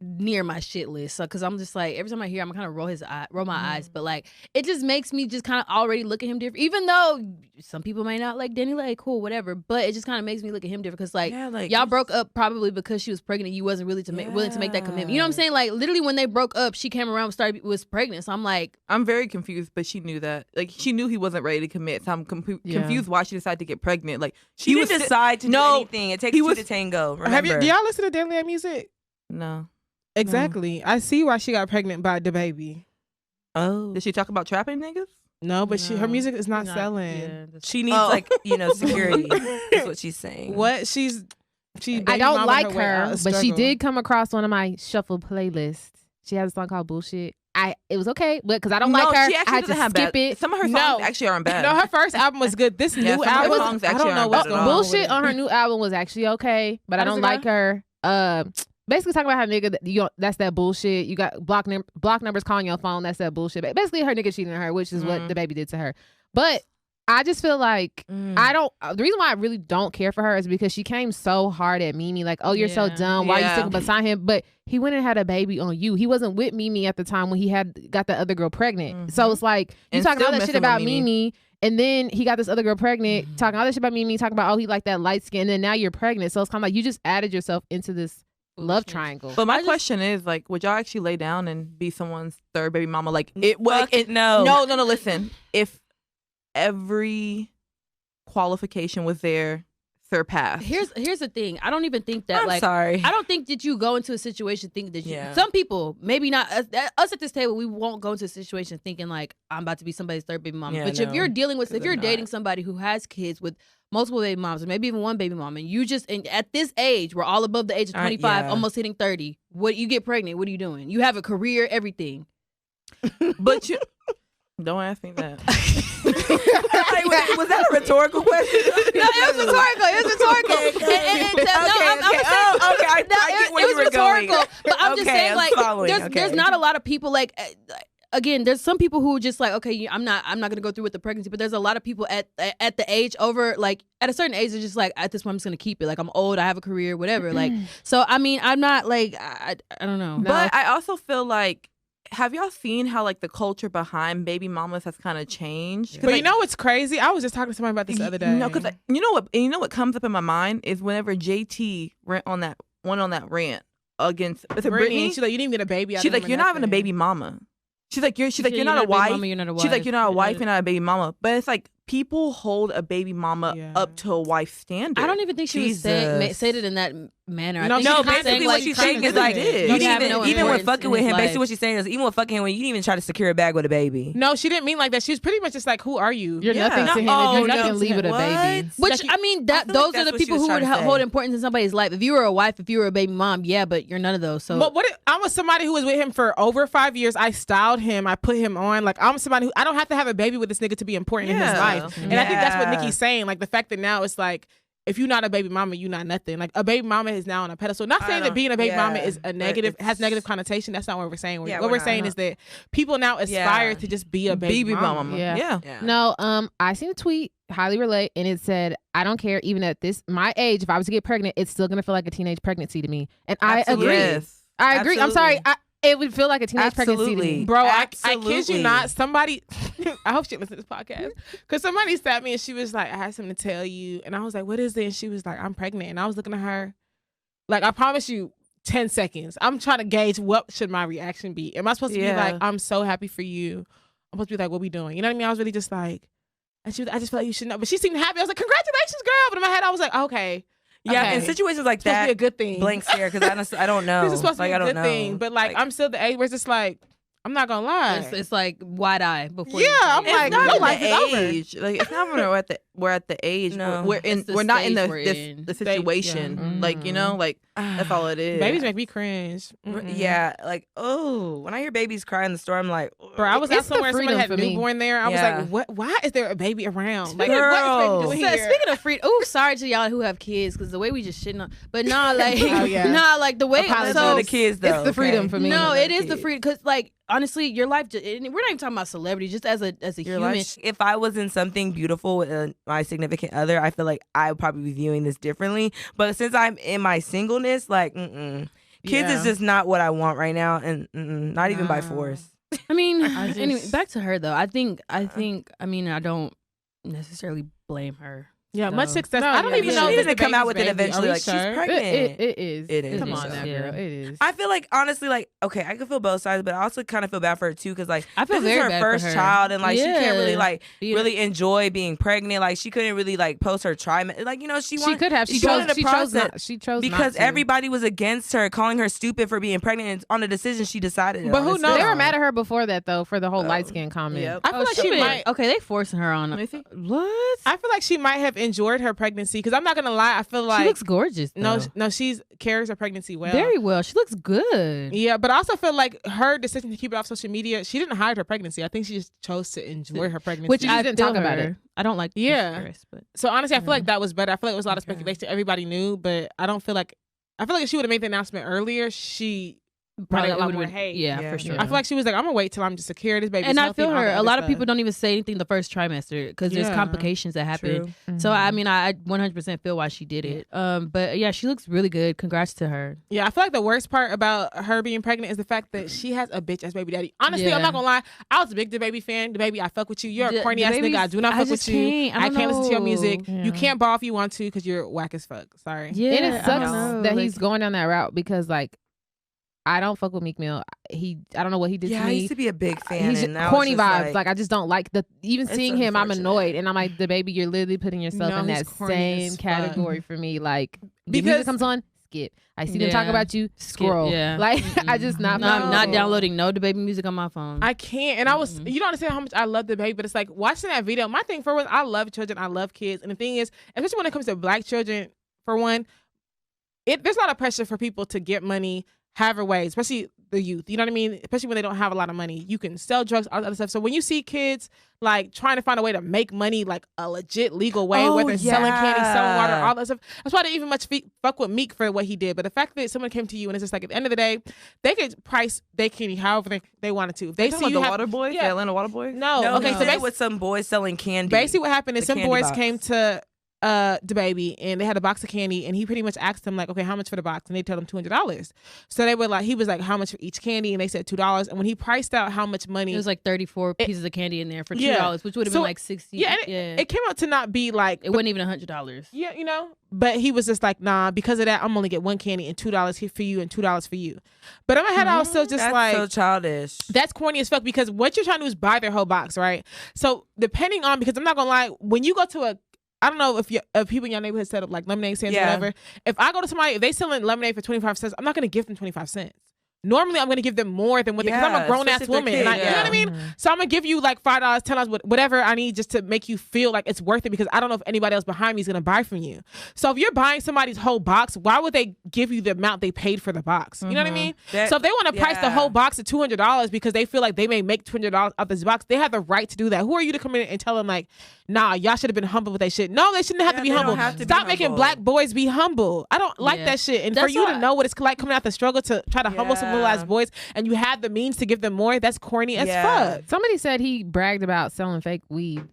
near my shit list. So because I'm just like every time I hear him, I kind of roll my eyes. But like it just makes me just kind of already look at him different. Even though some people may not like Danny, like cool, whatever. But it just kind of makes me look at him different because like, Yeah, like, y'all just- broke up probably because she was pregnant. You wasn't really willing to make that commitment. You know what I'm saying? Like literally when they broke up, she came around and was pregnant. So I'm like, I'm very confused, but she knew that. Like, she knew he wasn't ready to commit. So I'm confused why she decided to get pregnant. Like, She didn't decide to do No, anything. It takes he two was- to tango. Remember? Have you? Do y'all listen to Daily Music? No. Exactly. I see why she got pregnant by the baby. Oh, Did she talk about trapping niggas? No, but her No. music is not selling. she needs Oh. like security. That's what she's saying. What she I baby don't mama like way out her, of but she struggle. did come across one of my shuffle playlists. She has a song called Bullshit. It was okay, but because I don't like her, she I actually had to doesn't have skip bad. it. Some of her songs No. actually aren't bad. No, her first album was good. This Yeah, new some of her album, songs I actually don't know aren't what's bad going at on. all. with Bullshit it. on her new album was actually okay, but I How does don't it like go? her. Basically talking about her nigga that's that bullshit. You got block numbers calling your phone. That's that bullshit. Basically, her nigga cheating on her, which is what the baby did to her. But I just feel like I don't. The reason why I really don't care for her is because she came so hard at Mimi, like, "Oh, you're so Yeah. dumb. Why you Yeah. sticking beside him?" But he went and had a baby on you. He wasn't with Mimi at the time when he got the other girl pregnant. So it's like you And talking still all that shit messing with about Mimi. Mimi. And then he got this other girl pregnant, talking all that shit about Mimi, talking about, oh, he like that light skin. And then now you're pregnant. So it's kind of like you just added yourself into this love triangle. But my question is, like, would y'all actually lay down and be someone's third baby mama? Like, it was Fuck it, no. No. Listen, if every qualification was there, surpassed. here's the thing. I don't even think that I'm like. sorry. I don't think that you go into a situation thinking that you. Yeah. Some people, maybe not us at this table, we won't go into a situation thinking like I'm about to be somebody's third baby mama. Yeah, but no, if you're dealing with, if 'cause you're I'm dating not. somebody who has kids with multiple baby moms, or maybe even one baby mom, and you just and at this age, we're all above the age of 25, yeah. almost hitting 30. What you get pregnant? What are you doing? You have a career, everything. But you don't ask me that. Like, was that a rhetorical question? No, it was rhetorical. It was rhetorical. I get where you were going. But I'm just Okay, saying, I'm like, following, there's okay. not a lot of people like. Again, there's some people who are just like, okay, I'm not gonna go through with the pregnancy, but there's a lot of people at the age over, like at a certain age, they're just like, at this point, I'm just gonna keep it. Like I'm old, I have a career, whatever. Like, so I mean, I'm not like, I don't know. But I also feel like, have y'all seen how like the culture behind baby mamas has kind of changed? 'Cause, But like, you know what's crazy? I was just talking to somebody about this the other day. No, because you know what comes up in my mind is whenever JT went on that rant against Brittany. She's like, you didn't even get a baby. She's like, you're not even a baby mama. She's like, you're not a wife. Mama, you're not a wife. She's like, you're not a wife, you're not a baby mama. But it's like people hold a baby mama Yeah. up to a wife standard. I don't even think she was Jesus. said it in that manner. I No, think No, she was basically saying, what like, she's trying saying to is like, did. you You didn't have even, no even when importance fucking in with his him, basically life. what she's saying is, even when fucking him, when you didn't even try to secure a bag with a baby. No, she didn't mean like that. She was pretty much just like, who are you? You're Yeah. nothing to him. Oh, If you're no. nothing, leave it a baby. What? Which Like, I mean, I feel like those that's are the what she people was who would trying to hold say. importance in somebody's life. If you were a wife, if you were a baby mom, yeah, but you're none of those. So But I was somebody who was with him for over 5 years. I styled him. I put him on. Like, I'm somebody who I don't have to have a baby with this nigga to be important in his Yeah. life. life. And I think that's what Nikki's saying. Like the fact that now it's like, if you're not a baby mama, you're not nothing. Like a baby mama is now on a pedestal. Not saying that being a baby mama is a negative, has negative connotation. That's not what we're saying. What we're saying is that people now aspire to just be a baby mama. Yeah. No, I seen a tweet, highly relate, and it said, I don't care, even at my age, if I was to get pregnant, it's still gonna feel like a teenage pregnancy to me. And I agree. Yes. I agree. I'm sorry. It would feel like a teenage pregnancy to me. Bro, I kid you not. Somebody, I hope she listens to this podcast. Because somebody stopped me and she was like, I had something to tell you. And I was like, what is it? And she was like, I'm pregnant. And I was looking at her like, I promise you 10 seconds. I'm trying to gauge what should my reaction be. Am I supposed to be like, I'm so happy for you? I'm supposed to be like, what we doing? You know what I mean? I was really just like, and she was, I just feel like you should know. But she seemed happy. I was like, congratulations, girl. But in my head, I was like, okay. Yeah, in situations like that, it's supposed to be a good thing. Blank stare, because honestly, I don't know. This is supposed to be a good thing, but like I'm still the age where it's just like, I'm not gonna lie. It's like wide eye before. Yeah, I'm like, no life is over. Like it's not when we're at the age. No. We're not in the situation. Like like that's all it is. Babies make me cringe. Yeah, like when I hear babies cry in the store, I'm like, bro, I was out somewhere somebody had a newborn there. I was like, what? Why is there a baby around? Like, girl. what's baby doing here? Speaking of freedom, sorry to y'all who have kids, because the way we just shitting on, but like, like the way so the kids though. It's the freedom for me. No, it is the freedom, because like honestly, your life. We're not even talking about celebrity. Just as a human. Life, if I was in something beautiful with my significant other, I feel like I would probably be viewing this differently. But since I'm in my singleness, like, kids is just not what I want right now, and not even by force. I mean, anyway, back to her though. I think. I mean, I don't necessarily blame her. Yeah, so. much success. No, I don't even know she if didn't come out with it eventually. Like, sure? she's pregnant. It is. It is. Come on now, girl. It is. I feel like, honestly, like, okay, I can feel both sides, but I also kind of feel bad for her too, because like I feel this is very her bad first for her. child, and like she can't really like really enjoy being pregnant. Like she couldn't really like post her trimester. Like she could have. She chose because not to. everybody was against her, calling her stupid for being pregnant, and on the decision she decided. But who knows? They were mad at her before that though, for the whole light skin comment. Yep. I feel like she might. Okay, they forcing her on. What? I feel like she might have enjoyed her pregnancy, because I'm not gonna lie. I feel like she looks gorgeous. Though. No, she's carries her pregnancy well. Very well. She looks good. Yeah, but I also feel like her decision to keep it off social media, she didn't hide her pregnancy. I think she just chose to enjoy her pregnancy. Which I didn't feel talk about it. I don't like. But so honestly, I feel like that was better. I feel like it was a lot of speculation. Everybody knew, but I don't feel like. I feel like if she would have made the announcement earlier, she probably got a lot more hate. Yeah, for sure. I feel like she was like, I'm gonna wait till I'm just secure. This baby's and I healthy feel and all her. that A lot other of people stuff. don't even say anything the first trimester because there's complications that happen. True. So I mean, I 100% feel why she did it. But yeah, she looks really good. Congrats to her. Yeah, I feel like the worst part about her being pregnant is the fact that she has a bitch as baby daddy. Honestly, I'm not gonna lie. I was a big DaBaby fan. DaBaby, I fuck with you. You're a corny ass nigga. I do not fuck with you. I can't listen to your music. You can't ball if you want to because you're whack as fuck. Sorry. Yeah, and it sucks that he's going down that route, because like, I don't fuck with Meek Mill. I don't know what he did to me. I used to be a big fan. He's and now corny it's just vibes. Like, I just don't like even seeing him, I'm annoyed. And I'm like, DaBaby, you're literally putting yourself in that same category for me. Like, because music comes on, skip. I see them talk about you, scroll. Yeah. Like, I just I'm not downloading no DaBaby music on my phone. I can't. And I was, you don't understand how much I love DaBaby, but it's like watching that video. My thing for one, I love children. I love kids. And the thing is, especially when it comes to black children, for one, there's a lot of pressure for people to get money, however way, especially the youth. You know what I mean? Especially when they don't have a lot of money. You can sell drugs, all that other stuff. So when you see kids like trying to find a way to make money like a legit legal way, whether it's selling candy, selling water, all that stuff, that's why they even much fuck with Meek for what he did. But the fact that someone came to you and it's just like, at the end of the day, they could price their candy however they wanted to. If they see you the Water Boys, the Atlanta Water Boys. No, okay. So with some boys selling candy. Basically, what happened is some boys came to DaBaby and they had a box of candy and he pretty much asked them like, okay, how much for the box? And they told him $200. So they were like, he was like, how much for each candy? And they said $2. And when he priced out how much money, it was like 34 pieces of candy in there for $2, which would have been like 60. Yeah, it came out to not be like it wasn't even $100. Yeah, you know. But he was just like, nah, because of that, I'm only get one candy and $2 here for you and $2 for you. But in my head, I was still just that's so childish. That's corny as fuck, because what you're trying to do is buy their whole box, right? So depending on, because I'm not gonna lie, when you go to I don't know if people in your neighborhood set up like lemonade stands or whatever. If I go to somebody, if they selling lemonade for 25 cents, I'm not gonna give them 25 cents. normally I'm going to give them more than what because I'm a grown ass woman. And you know what I mean? So I'm going to give you like $5, $10, whatever I need just to make you feel like it's worth it because I don't know if anybody else behind me is going to buy from you. So if you're buying somebody's whole box, why would they give you the amount they paid for the box? You know what I mean? So if they want to price the whole box at $200 because they feel like they may make $200 off this box, they have the right to do that. Who are you to come in and tell them like, nah, y'all should have been humble with that shit? No, they shouldn't have to be humble. Stop making black boys be humble. I don't like that shit. And for you to know what it's like coming out the struggle to try to humble some little ass boys and you have the means to give them more, that's corny as fuck. Somebody said he bragged about selling fake weed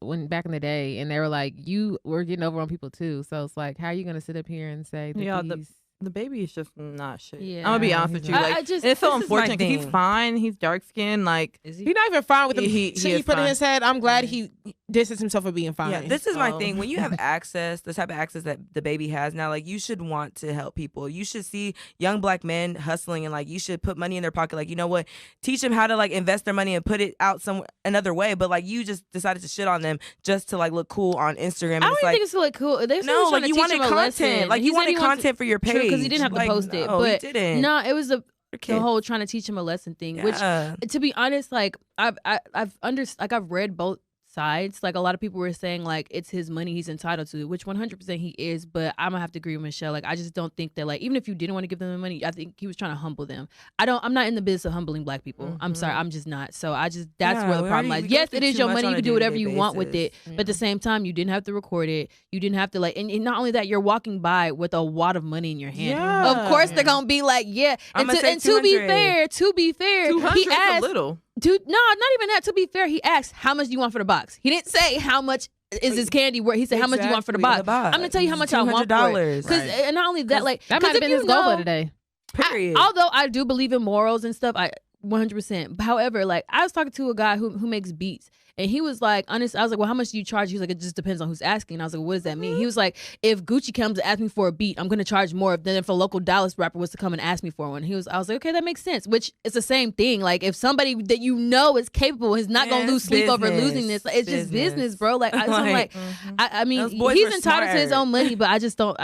when back in the day, and they were like, you were getting over on people too. So it's like, how are you gonna sit up here and say that the baby is just not shit. Yeah. I'm gonna be honest with you. Like, it's so unfortunate because he's fine. He's dark skinned. Like, he's not even fine with the shit he put in his head. I'm glad he distances himself for being fine. Yeah, this is my thing. When you have access, the type of access that the baby has now, like, you should want to help people. You should see young black men hustling and like you should put money in their pocket. Like, you know what? Teach them how to like invest their money and put it out some another way. But like you just decided to shit on them just to like look cool on Instagram. I don't even think it's to look cool. No, like you wanted content. Like you wanted content for your page. Because he didn't have to post it. But he didn't. No, it was the whole trying to teach him a lesson thing. Which, to be honest, like I've read both sides. Like a lot of people were saying like it's his money, he's entitled to, which 100% he is. But I'm gonna have to agree with Michelle. Like I just don't think that like even if you didn't want to give them the money, I think he was trying to humble them. I'm not in the business of humbling black people. I'm sorry, I'm just not. So that's where the problem lies. Yes, it is your money. You can do whatever you want with it. But at the same time, you didn't have to record it. You didn't have to like, and not only that, you're walking by with a wad of money in your hand. Yeah. Of course, they're gonna be like, yeah. And to be fair, 200 he asked a little. Dude, no, not even that. To be fair, he asked, how much do you want for the box? He didn't say how much is this candy worth. He said, how much do you want for the box? I'm going to tell you how much I want for it. And not only that, like, that might have been his goal for today. Period. Although I do believe in morals and stuff, 100%. However, like, I was talking to a guy who makes beats. And he was like, honest. I was like, well, how much do you charge? He was like, it just depends on who's asking. And I was like, what does that mean? He was like, if Gucci comes to ask me for a beat, I'm going to charge more than if a local Dallas rapper was to come and ask me for one. I was like, okay, that makes sense. Which is the same thing. Like if somebody that you know is capable is not going to lose sleep over losing this. Like, it's just business, bro. Like, I mean, he's entitled to his own money, but I just don't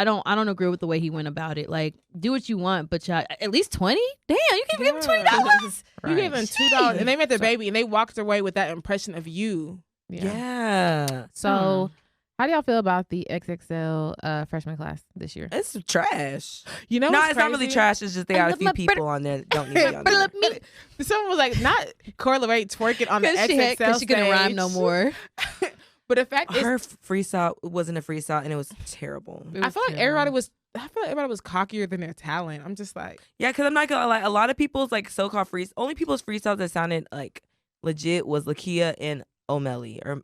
agree with the way he went about it. Like, do what you want, but at least 20? Damn, you can give him $20. You gave him $2, and they met their baby, and they walked away with that impression of you. Yeah. So, how do y'all feel about the XXL freshman class this year? It's trash. You know, it's not really trash. It's just they got a few people on there that don't need to be on there. Someone was like, not correlate twerking on the XXL because she couldn't rhyme no more. But the fact her freestyle wasn't a freestyle, and it was terrible. I feel like everybody was cockier than their talent. I'm just like, yeah, because I'm not gonna lie. A lot of people's like so-called only people's freestyles that sounded like legit was Lakia and O'Malley, or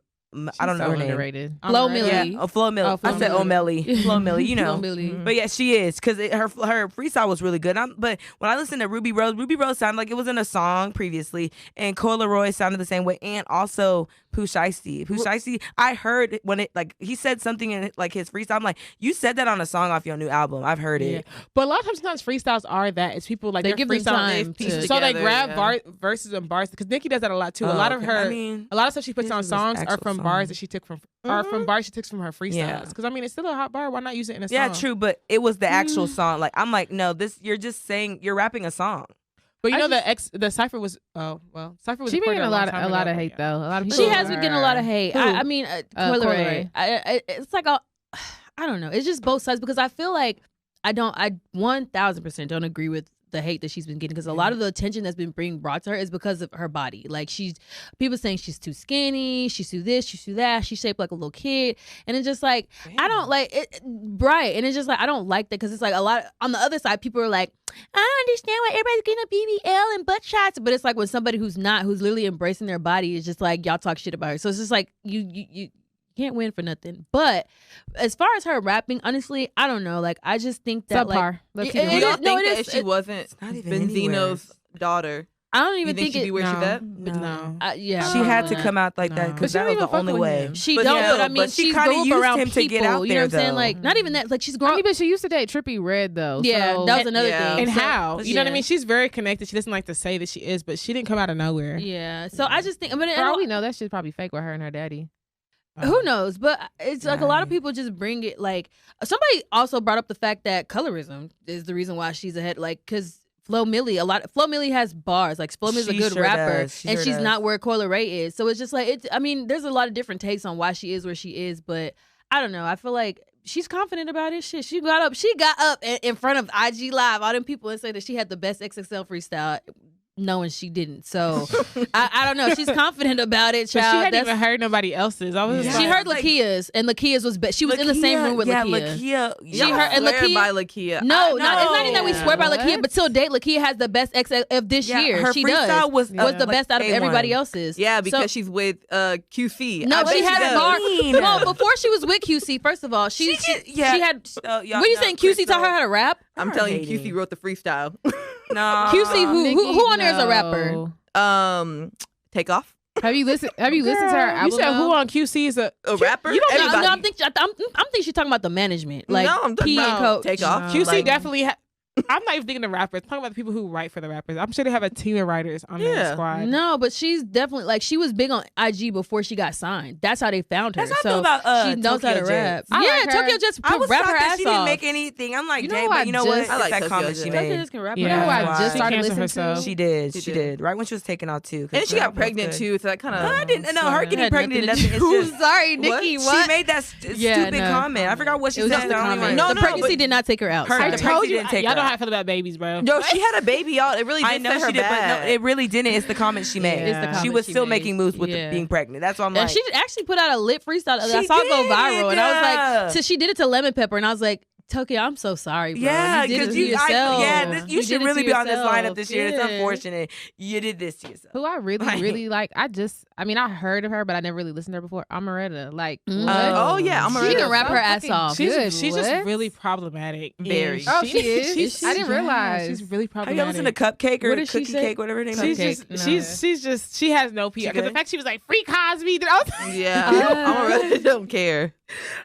I don't know her name. Flo Millie. Yeah, Flo Millie. I said O'Malley. Flo Millie, you know. But yeah, she is, because her freestyle was really good. But when I listened to Ruby Rose sounded like it was in a song previously, and Cole Leroy sounded the same way, and also Pooh Shiesty, I heard when it like he said something in like his freestyle. I'm like, you said that on a song off your new album. I've heard it. But a lot of times, sometimes freestyles are that. It's people like they give them time so they grab verses and bars, because Nicki does that a lot too. A lot of a lot of stuff she puts on songs are from bars that she took from or from bars she took from her freestyles. Because I mean, it's still a hot bar. Why not use it in a song? Yeah, true. But it was the actual song. Like I'm like, no, you're just saying you're rapping a song. But you know the Cypher was Cypher was. She been getting a lot of hate though. A lot of people. She has been getting a lot of hate. I mean, Coileray. It's like I don't know. It's just both sides, because I feel like I 1000% don't agree with the hate that she's been getting, because a lot of the attention that's been being brought to her is because of her body. Like people saying she's too skinny, she's too this, she's too that, she's shaped like a little kid, and it's just like I don't like it, right? And it's just like I don't like that, because it's like a lot on the other side. People are like, I don't understand why everybody's getting a BBL and butt shots, but it's like when somebody who's literally embracing their body is just like y'all talk shit about her. So it's just like you can't win for nothing. But as far as her rapping, honestly, I don't know. Like, I just think that subpar. You don't think that if she wasn't Benzino's daughter, I don't even think she'd be where she's at? No. Yeah, she had to come out like that, because that was the only way. She don't, but I mean, she she's kind of used around him people, to get out there. You know what I'm saying? Like, not even that. Like, she's grown. I mean, but she used to date Trippie Redd though. Yeah, so. that was another thing. And how? You know what I mean? She's very connected. She doesn't like to say that she is, but she didn't come out of nowhere. Yeah. So I just think, but for all we know, that shit's probably fake with her and her daddy. Who knows? But it's like a lot of people just bring it. Like somebody also brought up the fact that colorism is the reason why she's ahead. Like, because Flo Milli has bars. Like Flo Milli's a good rapper, and she's not where Coi Leray is. So it's just like I mean, there's a lot of different takes on why she is where she is, but I don't know. I feel like she's confident about it. Shit, she got up in front of IG Live, all them people, and said that she had the best XXL freestyle, knowing she didn't. So I don't know. She's confident about it, child. But she hadn't even heard nobody else's. She heard Lakia's, and Lakia's was best. She was in the same room with Lakia. She heard and Lakia by Lakia. No, it's not even that we swear by Lakia, but till date, Lakia has the best XL of this year. Her she freestyle was the best out of everybody else's. Yeah, because she's with QC. No, she had a bar. No, before she was with QC. First of all, she had. What are you saying? QC taught her how to rap. I'm telling you, QC wrote the freestyle. No, QC who on there is a rapper? Takeoff. Have you listened to her album? You said who on QC is a rapper? You don't know. No, I'm thinking she's talking about the management. Like no, I'm talking about Takeoff. QC definitely. I'm not even thinking the rappers. I'm talking about the people who write for the rappers. I'm sure they have a team of writers on their squad. No, but she's definitely like she was big on IG before she got signed. That's how they found her. That's how I feel about she knows how to rap. Like Tokyo Jetz I was rap her shocked that ass she off. didn't make anything. I'm like, dang, but you know what? I like that comment she Tokyo made. Jetz can rap. You know who I just started She listening to? herself. She did. Right when she was taken out too. And she got pregnant too, so that kind of. I didn't know her getting pregnant. Nothing. It's just Sorry, Nikki. What? She made that stupid comment. I forgot what she said. The pregnancy did not take her out. I told you. Y'all know how I feel about babies, bro. No, She had a baby, y'all. It really didn't set her bad. But no, it really didn't. It's the comment she made. Yeah. She was still making moves with being pregnant. That's why I'm like. And she actually put out a lit freestyle. I saw it go viral, and I was like, so she did it to Lemon Pepper, and I was like, Tokyo, I'm so sorry, bro. Yeah, because you should really be on this lineup this year. It's unfortunate you did this to yourself. Who I really like. I heard of her, but I never really listened to her before. Amaretta, like, oh yeah, Amaretta. She can rap her ass off. She's just really problematic. Very. Oh, she is. I didn't realize she's really problematic. Have you listened to Cupcake or Cookie Cake, whatever her name is? She has no PR. Because the fact she was like free Cosby. Yeah, Amaretta don't care.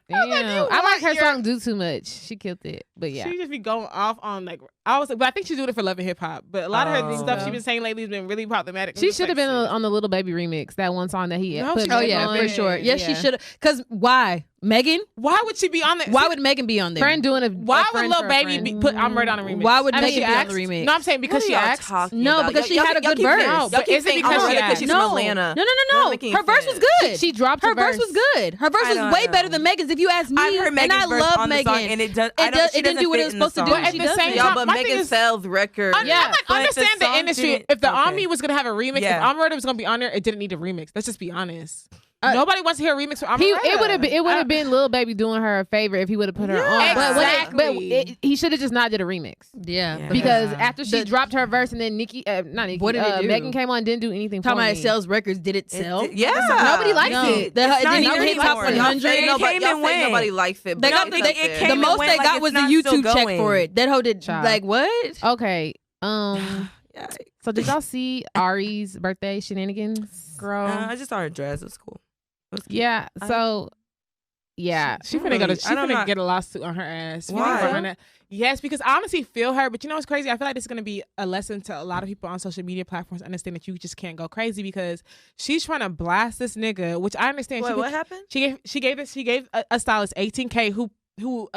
Damn. I like her song "Do Too Much." She killed it, but yeah, she just be going off on like but I think she's doing it for Love and Hip Hop. But a lot of her stuff she's been saying lately has been really problematic. She should have been on the Little Baby remix, that one song that he put. Oh yeah, for sure. Yes, she should have. Because why? Megan? Why would she be on there? Why would Megan be on there? Friend doing a. Why would Lil Baby put Amaretta on a remix? Why would Megan be on the remix? No, I'm saying because she asked. No, because she had a good verse. Y'all keep saying because she's from Atlanta. No. Her verse was good. She dropped her verse was good. Her verse was way better than Megan's. If you ask me, I've heard Megan's and I love Megan, and it didn't do what it was supposed to do. At the same time, but Megan sells records. Yeah, I understand the industry. If the Army was gonna have a remix, if Amaretta was gonna be on there, it didn't need a remix. Let's just be honest. Nobody wants to hear a remix for Amaretta. It would have been Lil Baby doing her a favor if he would have put her on. But he should have just not did a remix. Yeah. Because after she dropped her verse and then Megan came on, didn't do anything for me. Talking about it sells records, did it sell? Yeah. Nobody likes it. Nobody hit top 100. Nobody likes it. The most they got was the YouTube check for it. That hoe did like what? Okay. So did y'all see Ari's birthday shenanigans? Girl, I just saw her dress. It was cool. Yeah. So, yeah, she finna get a lawsuit on her ass. Why? Yes, because I honestly feel her. But you know what's crazy? I feel like this is gonna be a lesson to a lot of people on social media platforms. Understand that you just can't go crazy because she's trying to blast this nigga. Which I understand. Wait, what happened? She gave a stylist $18K who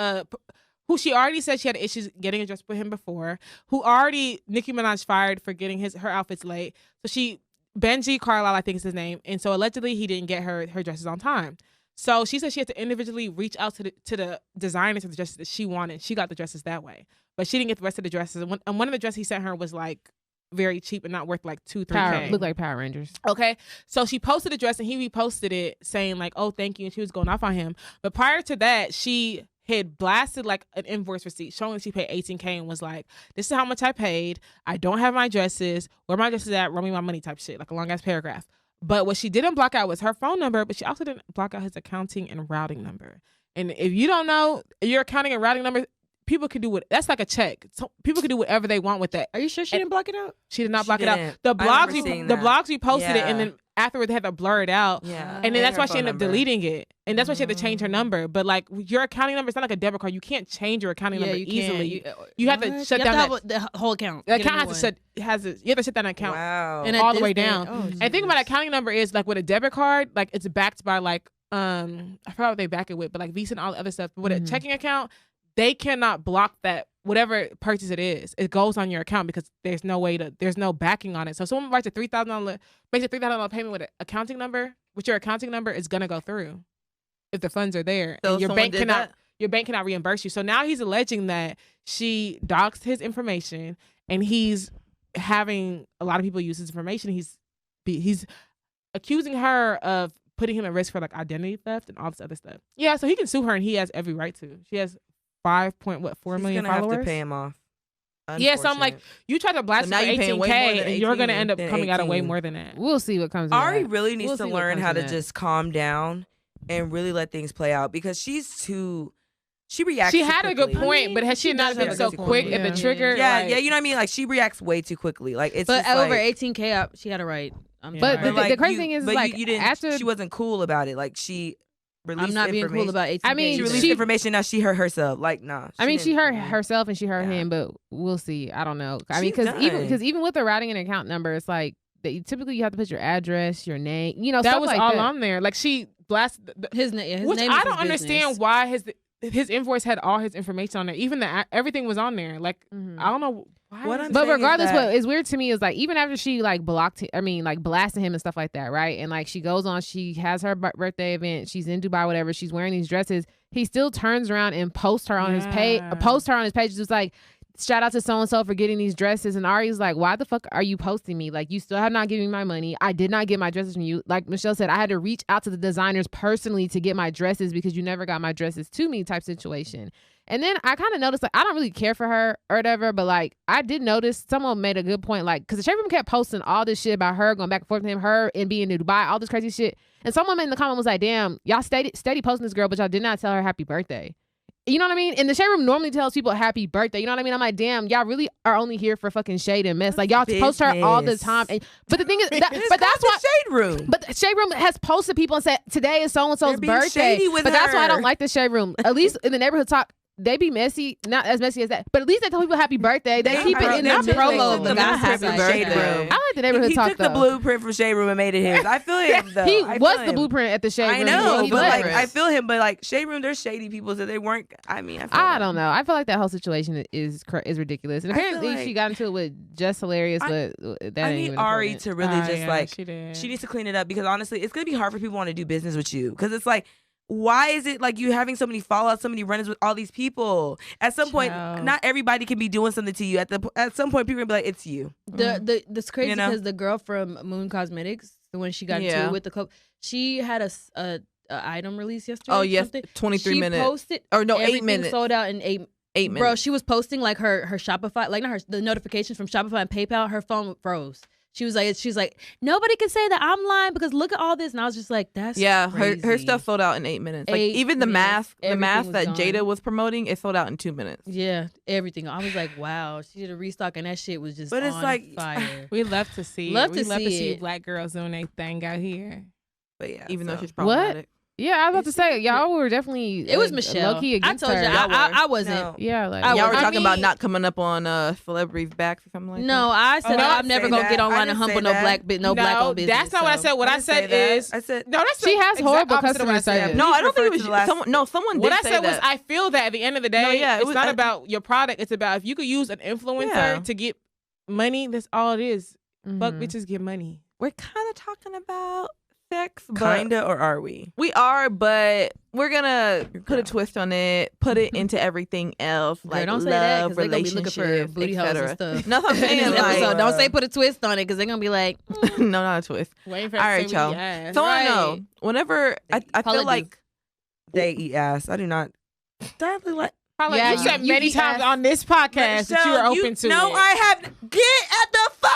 she already said she had issues getting a dress with him before, who already Nicki Minaj fired for getting her outfits late. So Benji Carlisle, I think is his name. And so allegedly he didn't get her dresses on time. So she said she had to individually reach out to the designers of the dresses that she wanted. She got the dresses that way. But she didn't get the rest of the dresses. And one of the dresses he sent her was like very cheap and not worth like $2-3K. Looked like Power Rangers. Okay. So she posted the dress and he reposted it saying like, oh, thank you. And she was going off on him. But prior to that, she had blasted like an invoice receipt showing that she paid $18K and was like, this is how much I paid. I don't have my dresses. Where my dresses at? Run me my money type shit. Like a long ass paragraph. But what she didn't block out was her phone number, but she also didn't block out his accounting and routing number. And if you don't know your accounting and routing number, people can do that's like a check. So people can do whatever they want with that. Are you sure she didn't block it out? She did not block it out. The blogs we posted it and then afterwards they had to blur it out. Yeah. And then that's why she ended up deleting it. And that's why she had to change her number. But like your accounting number, it's not like a debit card. You can't change your accounting number easily. You have to shut down the whole account. The account you have to shut down an account and all the way down. And think about accounting number is like with a debit card, like it's backed by like I forgot what they back it with, but like Visa and all the other stuff. But with a checking account, they cannot block that whatever purchase it is, it goes on your account because there's no backing on it. So if someone writes a $3,000, makes a $3,000 payment with an accounting number, with your accounting number, it's gonna go through if the funds are there. So and your bank cannot reimburse you. So now he's alleging that she doxed his information and he's having a lot of people use his information. He's accusing her of putting him at risk for like identity theft and all this other stuff. Yeah, so he can sue her and he has every right to. She has 4 million followers. She's gonna have to pay him off. Yeah, so I'm like, you tried to blast So her now for you're paying way 18K more than and you're gonna 18 end up than coming out of way 18. more than that. We'll see what comes. Ari of that. really needs We'll to see what learn comes how of to that. just calm down and really let things play out because she reacts. She too had a good quickly. point, but has she not does been have a so good quick point. at the Yeah. trigger? Yeah, like, yeah, you know what I mean. Like she reacts way too quickly. Like it's But just over like, 18K, she had a right. I'm Yeah. But sorry. the like, crazy thing is, but like, you didn't. after- She wasn't cool about it. Like she released. I'm not being cool information. about 18K. I mean, She either. released information. Now she hurt herself. Like nah. I mean, she didn't- hurt herself and she hurt Yeah. him, but we'll see. I don't know. I mean, She's because done. even with the routing and account number, it's like typically you have to put your address, your name, that stuff was like all that. on there. Like she blasted. his name. Which is I his don't understand business. why his invoice had all his information on there. Even everything was on there. Like Mhm. I don't know why. What I'm But saying is regardless, that- what is weird to me is like even after she like like blasting him and stuff like that, right? And like she goes on, she has her birthday event, she's in Dubai, whatever. She's wearing these dresses. He still turns around and posts her on his page. Yeah. Posts her on his page, just like, shout out to so and so for getting these dresses. And Ari's like, why the fuck are you posting me? Like, you still have not given me my money. I did not get my dresses from you. Like Michelle said, I had to reach out to the designers personally to get my dresses because you never got my dresses to me, type situation. And then I kind of noticed, like, I don't really care for her or whatever, but like, I did notice someone made a good point, like, because the Shade Room kept posting all this shit about her going back and forth with him, her and being in Dubai, all this crazy shit. And someone in the comment was like, damn, y'all steady posting this girl, but y'all did not tell her happy birthday. You know what I mean? And the Shade Room normally tells people happy birthday. You know what I mean? I'm like, damn, y'all really are only here for fucking shade and mess. Like, y'all post her all the time. But the thing is, but that's why. Shade Room. But the Shade Room has posted people and said, today is so-and-so's They're being birthday. shady with But that's why I her. don't like the Shade Room. At least in the neighborhood talk, they be messy, not as messy as that. But at least they tell people happy birthday. They keep it in their promo of the blueprint gossip from side. Shade Room. I like the neighborhood He talk took though. the blueprint from Shade Room and made it his. I feel him though. He I was feel the him. blueprint at the Shade I Room. know, He but was. like I feel him. But like Shade Room, they're shady people, so they weren't. I mean, I don't know. I feel like that whole situation is ridiculous. And I feel apparently like- she got into it with Just Hilarious, but that I ain't need even Ari important. to really just yeah, like she did. she needs to clean it up because honestly, it's gonna be hard for people who want to do business with you because it's like. Why is it like you having so many fallouts, so many run-ins with all these people? At some point, Child. not everybody can be doing something to you. At some point, people are gonna be like, "It's you." That's crazy You know? because the girl from Moon Cosmetics, the one she got into Yeah. it with the coke, she had a item release yesterday. Oh or yes, something. 23 she minutes. posted Or no, 8 everything minutes. sold out in 8 8 minutes. Bro, she was posting like her Shopify, like not the notifications from Shopify and PayPal. Her phone froze. She's like, nobody can say that I'm lying because look at all this. And I was just like, that's Yeah, crazy. her stuff sold out in 8 minutes. Like 8 even the minutes, mask everything that was Jada gone. was promoting, it sold out in 2 minutes. Yeah, everything. I was like, wow, she did a restock and that shit was just But it's on like- fire. We love to see. Love we to love to see see it. black girls doing their thing out here. But yeah, Even though so- she's problematic. Yeah, I was about to say, y'all were definitely It was Michelle. low-key I against told her. you, I wasn't. No. Yeah, like I Y'all were was- talking about mean- not coming up on celebrities' backs or something like No, that. I said Oh, I I'm didn't never say gonna that. get I online and didn't humble say no that. black owned business. That's not what I so. said. What I didn't say said that. is I said no. That's She has the horrible exact opposite of what I customer said. service. No, I don't think it referred was to the last- someone What did I say said was, that. I feel that at the end of the day, No, yeah, it it's was- not about your product. It's about if you could use an influencer Yeah. to get money. That's all it is. Fuck Mhm. bitches get money. We're kind of talking about sex, but Kinda, or are we? we are, but we're gonna put a gross. twist on it, put it into everything else, Girl, like don't love, say that because they're gonna be looking for relationships, booty holes and etc. stuff. No, I'm In saying this like, episode, don't say put a twist on it because they're gonna be like, no, not a twist. Waiting for All right, y'all. Yes. So I Right. know whenever I Call feel it like They eat ass. I do not. Definitely like. Paula, Yeah, you you- said you many eat times ass. on this podcast that you are open to No, it. I have. Get at the fuck.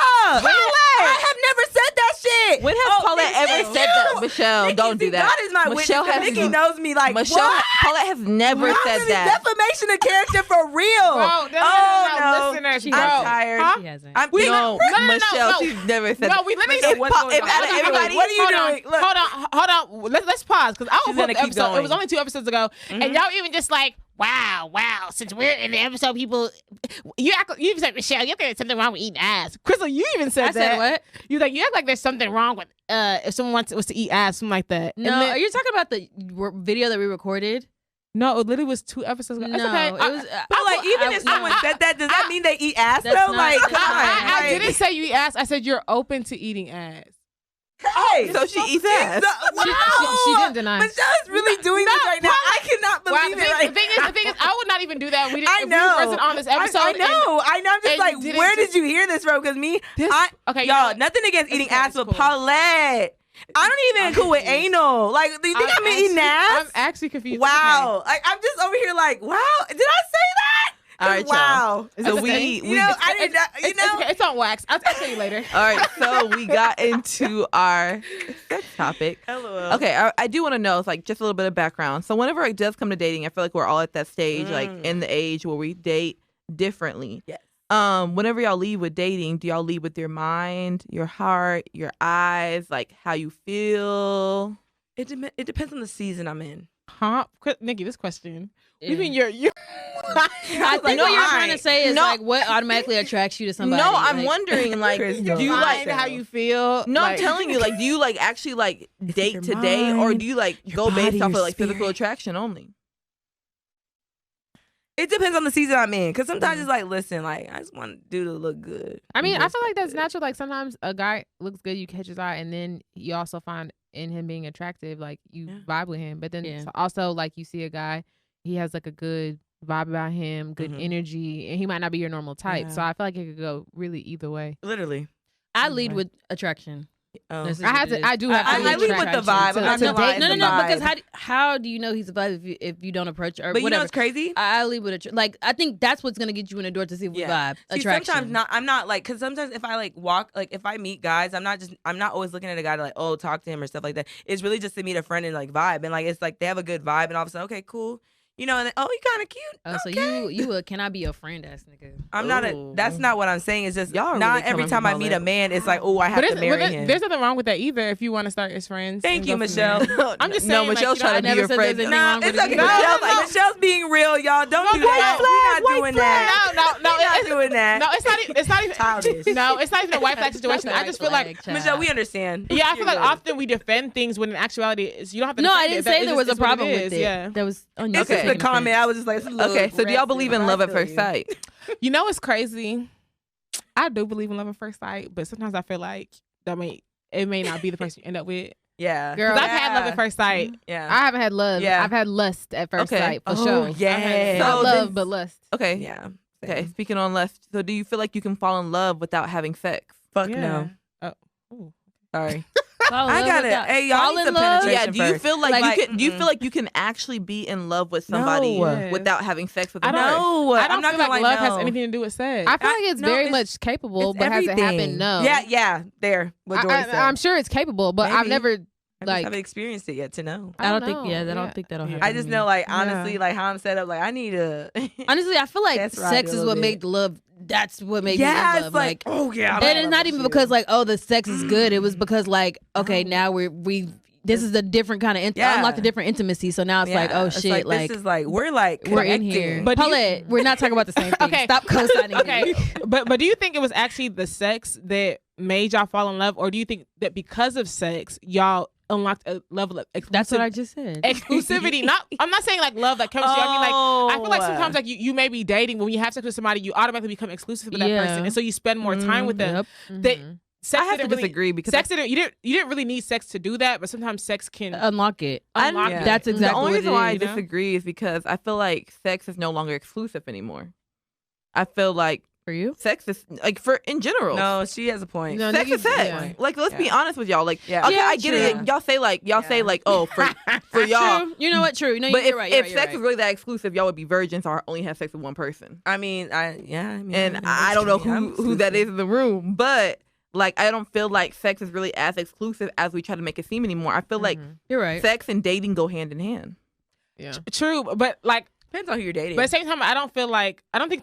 I have never said that shit. when has Paulette Nikki, ever said that? Michelle, Nikki, don't see, do that. God is my Michelle witness. has Nikki knows me like Michelle, what? Paulette has never How said is that. defamation of character for real. Bro, no. listeners, She bro. hasn't. tired. Huh? she hasn't. I'm No, no, Michelle, no. she's never said No, that. we literally If what's Pa- going if on? out of Hold on, everybody, what are you hold doing? Look. Hold on. Let's pause because I She's don't gonna the keep episode. It was going. only 2 episodes ago, and y'all even just like, wow. Since we're in the episode, people, you even said, Michelle, you think there's something wrong with eating ass. Crystal, you even said I that. said what? You act like there's something wrong with if someone was to eat ass, something like that. No, And then- are you talking about the video that we recorded? No, it literally was 2 episodes ago. It's okay. It was. But like, even if someone said that, does that mean they eat ass though? That's not- Like, that's come not- on. I didn't say you eat ass. I said you're open to eating ass. Hey, So she eats ass. She didn't deny. Michelle's really doing this right now. I cannot Well, believe it right the thing is, I would not even do that. We didn't. I if know. We wasn't on this episode. I know. I'm just and like, you didn't where just- did you hear this from? Because me, Okay, y'all, nothing against it's eating okay, ass, it's but cool. Paulette, I don't even cool with anal. Like, do you think I'm eating ass? I'm actually confused. Wow. Like, I'm just over here like, wow. Did I say that? All right, wow. y'all. So It's okay. we You know, I did not, you It's, know. okay. It's on wax. I'll tell you later. all right. So we got into our sex topic. LOL. Okay, I do want to know, it's like just a little bit of background. So whenever it does come to dating, I feel like we're all at that stage, like in the age where we date differently. Yes. Whenever y'all lead with dating, do y'all lead with your mind, your heart, your eyes, like how you feel? It depends on the season I'm in. Huh? Nikki, this question. Yeah. You mean you're I think what you're trying to say is No. like what automatically attracts you to somebody. No, I'm like, wondering, like, Chris, do don't you lie. like? how you feel? No, I'm Like- telling you, like, do you like actually like date your to date, or mind, do you like your go based body, off of your like physical spirit. attraction only? It depends on the season I'm in. Because sometimes it's like, listen, like, I just want dude to look good. I mean, I Just feel like that's good. natural. Like sometimes a guy looks good, you catch his eye, and then you also find in him being attractive, like you Yeah. vibe with him. But then Yeah. also like you see a guy, he has like a good vibe about him, good Mhm. energy, and he might not be your normal type. Yeah. So I feel like it could go really either way. Literally. I lead with attraction. Oh. This is I what have it to. is. I do have. I to lead with the attraction vibe. to- I'm not to gonna lie, date. it's No, the no, because vibe. how do you know he's a vibe if you don't approach or But you know whatever? what's crazy? I lead with like I think that's what's gonna get you in the door to see if we vibe. See, Attraction. sometimes I'm not like, because sometimes if I like walk, like if I meet guys, I'm not always looking at a guy to like, oh, talk to him or stuff like that. It's really just to meet a friend and like vibe. And like, it's like they have a good vibe and all of a sudden, okay, cool. You know, and then, oh, you kind of cute. Oh, so Okay. you can I be your friend ass nigga? I'm not that's not what I'm saying. It's just Y'all are not really every coming time from I meet a Paulette. man, it's like, oh, I have to marry him. there's nothing wrong with that either. If you want to start as friends. Thank and you, go from there. Michelle. I'm just No, saying, like, Michelle's you know, trying to I be your never said friend. there's anything Nah, wrong with it's it okay. either. Michelle's being real, y'all. Don't do No, that. We're not doing that. No, We're not doing that. No, it's not. It's not even. Childish. No, it's not even a white flag situation. I just feel like. Michelle, we understand. Yeah, I feel like You're good. often we defend things when in actuality you don't have to. No, I defend didn't it. say It's there was just- a it's what problem it with is. it. Yeah. That was on It's just the comment. I was just like, it's a little Okay, so do y'all aggressive, believe in but love I at feel first you. sight? You know, it's crazy. I do believe in love at first sight, but sometimes I feel like it may not be the person you end up with. Yeah. Girl, 'Cause I've had love at first sight. Yeah. I haven't had love. Yeah. I've had lust at first Okay. sight for Oh, sure. yeah. Not So love, then- but lust. Okay. Yeah. Okay. Speaking on lust, so do you feel like you can fall in love without having sex? Fuck Yeah. no. Ooh. Sorry. Fall in I love got with it. that. Hey, y'all Fall need in some love? penetration. Yeah. Do you first. feel like, Like, you can? Do you feel like you can actually be in love with somebody No. without having sex with I them? don't- first? No, I don't I'm not feel gonna like lie, love has no. anything to do with sex. I feel like it's no, very it's- much capable, It's but has it everything. happened? No. Yeah. There. What Dory said. I'm sure it's capable, but I've Maybe. never I just like. haven't experienced it yet to know. I don't know. think. Yeah, I Yeah. don't think that'll Yeah. happen. I just to know, me. like, honestly, Yeah. like how I'm set up, like I need a. Honestly, I feel like That's right, sex a is little what bit. made love. That's what made me yeah, love. it's like, oh yeah. and it's not even because like, oh, the sex is good. It was because like, okay, now we this is a different kind of Yeah. unlocked a different intimacy. So now it's like, oh shit, like this is like we're like we're in connecting. here. But But do you- Paulette, we're not talking about the same thing. Okay. Stop co-signing. Okay, me. but do you think it was actually the sex that made y'all fall in love, or do you think that because of sex y'all unlocked a level of That's what I just said. exclusivity? Not, I'm not saying like love that comes to you. I mean like I feel like sometimes like you may be dating, but when you have sex with somebody, you automatically become exclusive with that Yeah. person, and so you spend more time with them. Yep. That Mhm. sex I have to didn't really, disagree because sex didn't you didn't really need sex to do that, but sometimes sex can Unlock it. unlock Yeah. it. That's the exactly only what reason it why I is. you know? disagree is because I feel like sex is no longer exclusive anymore. I feel like For you? sex is like for in general. No, she has a point. No, Sex niggas- is sex. yeah. Like, let's be Yeah. honest with y'all. Like, Yeah. okay, Yeah, I get it. true. Y'all say like, Yeah. oh, for y'all. True. You know what? True. No, But you're if, right. if You're sex right. is really that exclusive, y'all would be virgins or only have sex with one person. I mean, I mean, And that's I don't know true. I'm who that is exclusive. in the room, but like, I don't feel like sex is really as exclusive as we try to make it seem anymore. I feel like You're right. sex and dating go hand in hand. Yeah. True, but like Depends on who you're dating. but at the same time I don't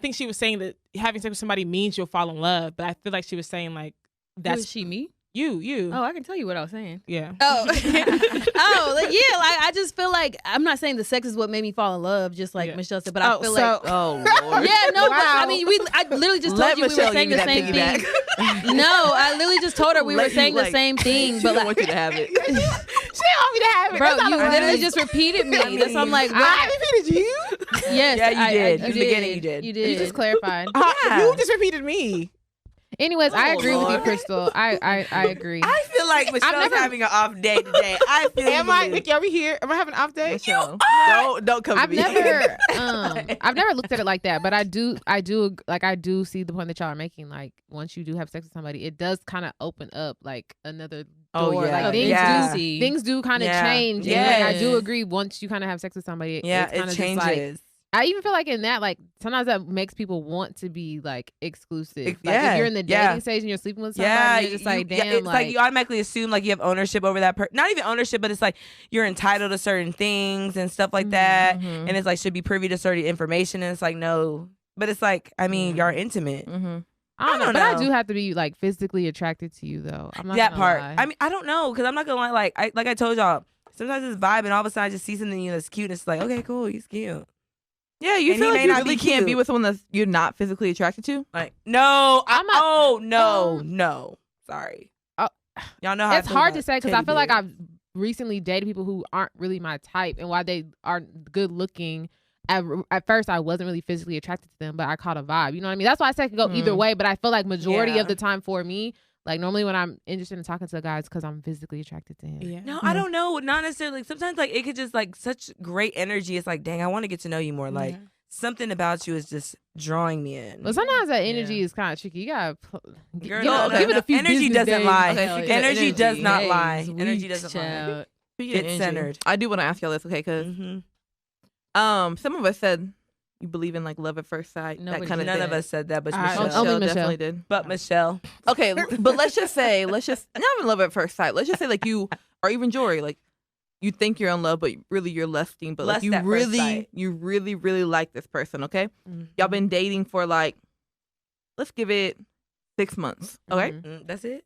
think she was saying that having sex with somebody means you'll fall in love, but I feel like she was saying like Who that's is she? Me? you. Oh, I can tell you what I was saying. Yeah. Oh, like, yeah. Like I just feel like I'm not saying the sex is what made me fall in love, just like Yeah. Michelle said. But I feel like Oh Lord. yeah, no. But, Wow. I mean, I literally just Let told you we Michelle were saying give the you same that thing. piggyback. No, I literally just told her we Let were you, saying the like, same thing. She But don't like, want you to have it. She want me to have it. Bro, That's all you I literally wanted. just repeated me. That's why I'm like, I repeated you. yes, Yeah, you did. You In the beginning, you did. You did. You just clarified. You just repeated me. Anyways, I agree with you, Lord. Crystal. I agree. I feel like Michelle's never- having an off day today. I feel Am I, you. Nikki, are we here? Am I having an off day? Michelle, don't come I've to me. I've never looked at it like that, but I do see the point that y'all are making. Like, once you do have sex with somebody, it does kind of open up like another Oh, door. yeah. Like things do kind of change. And like, I do agree. Once you kind of have sex with somebody, it it changes. I even feel like in that, like, sometimes that makes people want to be like exclusive. Like, Yeah, if you're in the dating stage and you're sleeping with somebody, you're just like, damn, it's like you automatically assume like you have ownership over that person. Not even ownership, but it's like you're entitled to certain things and stuff like that. Mhm. And it's like should be privy to certain information. And it's like no, but it's like I mean you're intimate. Mm-hmm. I don't know, don't but I know. do have to be like physically attracted to you, though. I'm not That gonna part. lie. I mean I don't know because I'm not gonna lie. Like I told y'all, sometimes it's vibe and all of a sudden I just see something that's cute and it's like okay cool he's cute. Yeah, you And feel he like may you not really be can't be cute. with someone that you're not physically attracted to. Like no, I'm not- no. Sorry. Oh. Y'all know how It's hard to say because I feel like I've recently dated people who aren't really my type, and while they are good looking, at first I wasn't really physically attracted to them, but I caught a vibe. You know what I mean? That's why I say it could go either way. But I feel like majority of the time for me, like normally when I'm interested in talking to a guy, it's because I'm physically attracted to him. Yeah. No, I don't know. Not necessarily. Like, sometimes like it could just like such great energy. It's like, dang, I want to get to know you more. Like something about you is just drawing me in. But sometimes that energy is kind of tricky. You gotta Girl, give it a few energy business doesn't days. lie. Okay, speaking of Energy does energy, not lie. Energy doesn't lie. Child. Speaking of Get energy, centered. I do want to ask y'all this, okay? Because some of us said you believe in like love at first sight, that kind of None thing. of us said that, but I- Michelle. Only Michelle Michelle. definitely did. But Michelle. Okay, but let's just not even love at first sight. Let's just say like you, or even Jory, like you think you're in love, but really you're lusting. But like Lust you at first really, sight. really like this person. Okay, y'all been dating for like, let's give it 6 months. Okay, That's it?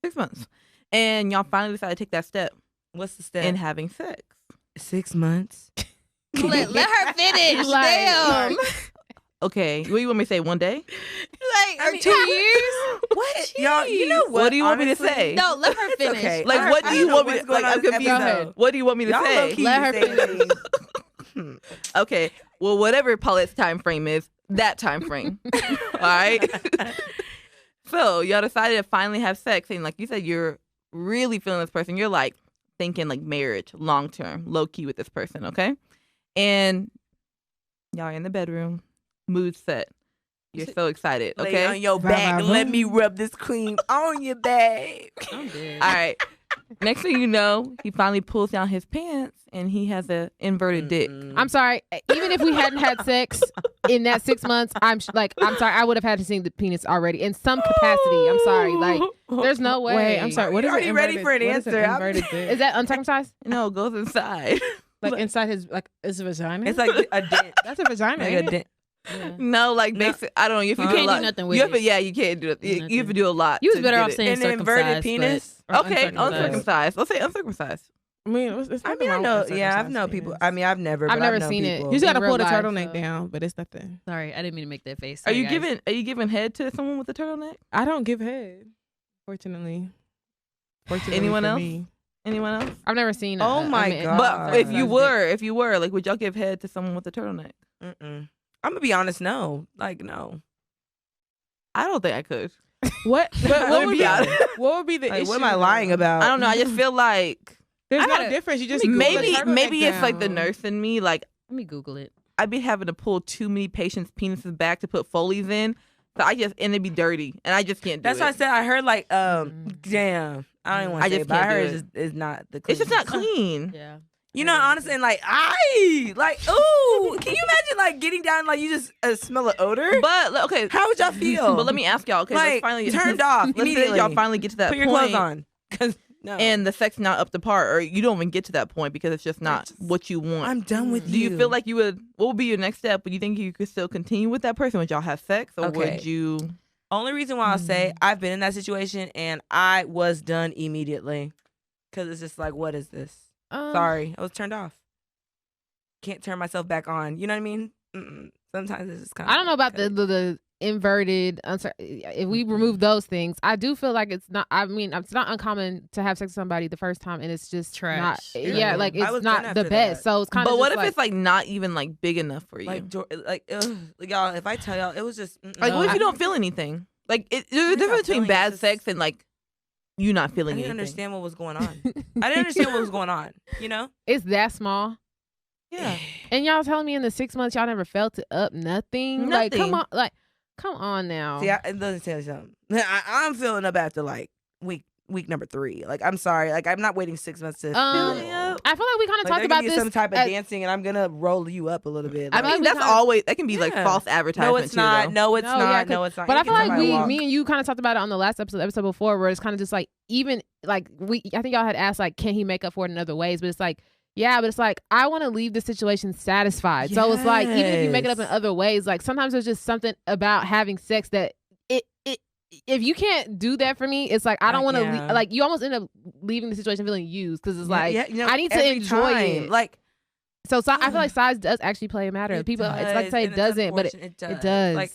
6 months, and y'all finally decided to take that step What's the step? in having sex. 6 months. Let her finish. Like- Damn. Okay, what do you want me to say? One day? Like, or 2 years? What? Y'all, you know what? What do you want me to honestly? say? No, let her It's finish. okay. Like, what do you want me to? what's going Like, on I'm this confused. episode. What do you want me to Y'all say? low-key Let her say finish. Okay, well, whatever Paulette's time frame is, that time frame. All right. So y'all decided to finally have sex, and like you said, you're really feeling this person. You're like thinking like marriage, long term, low key with this person. Okay, and y'all are in the bedroom, mood set. You're so excited. Lay Okay. on your back and let me rub this cream on your back. I'm dead. All right. Next thing you know, he finally pulls down his pants and he has a inverted dick. I'm sorry. Even if we hadn't had sex in that 6 months, I'm sorry. I would have had to see the penis already in some capacity. I'm sorry. Like, there's no way. Wait, I'm sorry. What is already it? ready for an answer. Inverted dick? Is that uncircumcised? No, it goes inside. Like inside his his vagina? It's like a dent. That's a vagina. Like ain't a it? dent. No, like basic. I don't know. If you, You do a can't do lot, nothing with you have to, it. yeah, you can't do it. You have to do a lot. You was to better get off it. saying An inverted circumcised, penis? but- or Okay, uncircumcised. uncircumcised. Let's say uncircumcised. I mean, it's I nothing mean, I wrong know. with Yeah, I've uncircumcised known people. penis. I mean, I've never. I've but never known seen it. people. You just gotta in real pull the life, turtleneck so- down, but it's nothing. Sorry, I didn't mean to make that face. Are Sorry, you guys. giving? Are you giving head to someone with a turtleneck? I don't give head, fortunately. Anyone for else? me. Anyone else? I've never seen. Oh my God. But if you uncircumcised were, like, would y'all give head to someone with a turtleneck? I'm gonna be honest. No, like no. I don't think I could. What? But Let what me would be be? honest. What would be the Like, issue? what am I lying though? about? I don't know. I just feel like There's I no gotta- difference. You just pull the turtleneck maybe it's like the down. nurse in me. Like Let me Google it. I'd be having to pull too many patients' penises back to put Foley's in. So and it'd be dirty, and I just can't do That's it. why I said I heard like damn. I don't even want I to say, just it, but I can't do heard it. it's just it's not the. It's just not cleanest. clean. Yeah. You know, honestly, and like ooh, can you imagine like getting down like you just smell an odor? But okay, How would y'all feel? But let me ask y'all. Okay, like let's finally turned off Let's say immediately. y'all finally get to that Put point. your clothes on, because no, And the sex not up to par, or you don't even get to that point because it's just not what you want. I'm done with Do you feel like you would? What would be your next step? Would you think you could still continue with that person? Would y'all have sex, or Okay. would you? Only reason why I'll say I've been in that situation and I was done immediately, because it's just like, what is this? Sorry, I was turned off. Can't turn myself back on. You know what I mean? Sometimes it's just kind of. I don't know about the inverted, if we remove those things, I do feel like it's not. I mean, it's not uncommon to have sex with somebody the first time and it's just trash. Not, like it's not the best. So it's kind of. But what if it's like not even like big enough for you? Like y'all, if I tell y'all, it was just like what if you don't feel anything? Like there's a difference between bad sex and like you not feeling anything. I didn't understand what was going on. I didn't understand what was going on. You know, it's that small. Yeah. And y'all telling me in the 6 months y'all never felt it up nothing. Like come on now. See, let me tell you something. I'm feeling up after like week number 3. Like, I'm sorry. Like, I'm not waiting 6 months to feel it. I feel like we kind of talked about this. Some type of dancing, and I'm gonna roll you up a little bit. Like, I mean, that can be like false advertisement. No, it's not. No, it's not. No, it's not. But I feel like me and you kind of talked about it on the last episode before, where it's kind of just like even like I think y'all had asked like, can he make up for it in other ways? But it's like. Yeah, but it's like, I want to leave the situation satisfied. Yes. So it's like, even if you make it up in other ways, like sometimes there's just something about having sex that if you can't do that for me, it's like, I don't want to, like you almost end up leaving the situation feeling used because it's like, I need to enjoy it. Like, so I feel like size does actually play a matter. People, it's like say it doesn't, but it does. Like,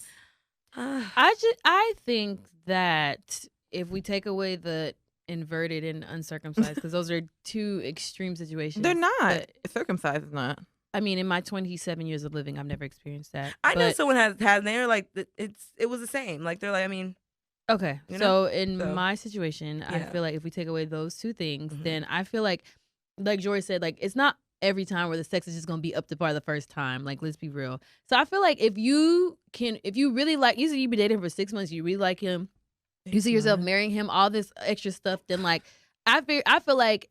I think that if we take away the inverted and uncircumcised, because those are two extreme situations. They're not. Circumcised is not. I mean, in my 27 years of living, I've never experienced that. I know someone has, and they're like, it was the same. Like, they're like, I mean. Okay. So in my situation, I feel like if we take away those two things, then I feel like Jory said, like, it's not every time where the sex is just going to be up to par the first time. Like, let's be real. So I feel like if you really like, you said you've been dating him for 6 months, you really like him, you see yourself marrying him, all this extra stuff, then like I feel like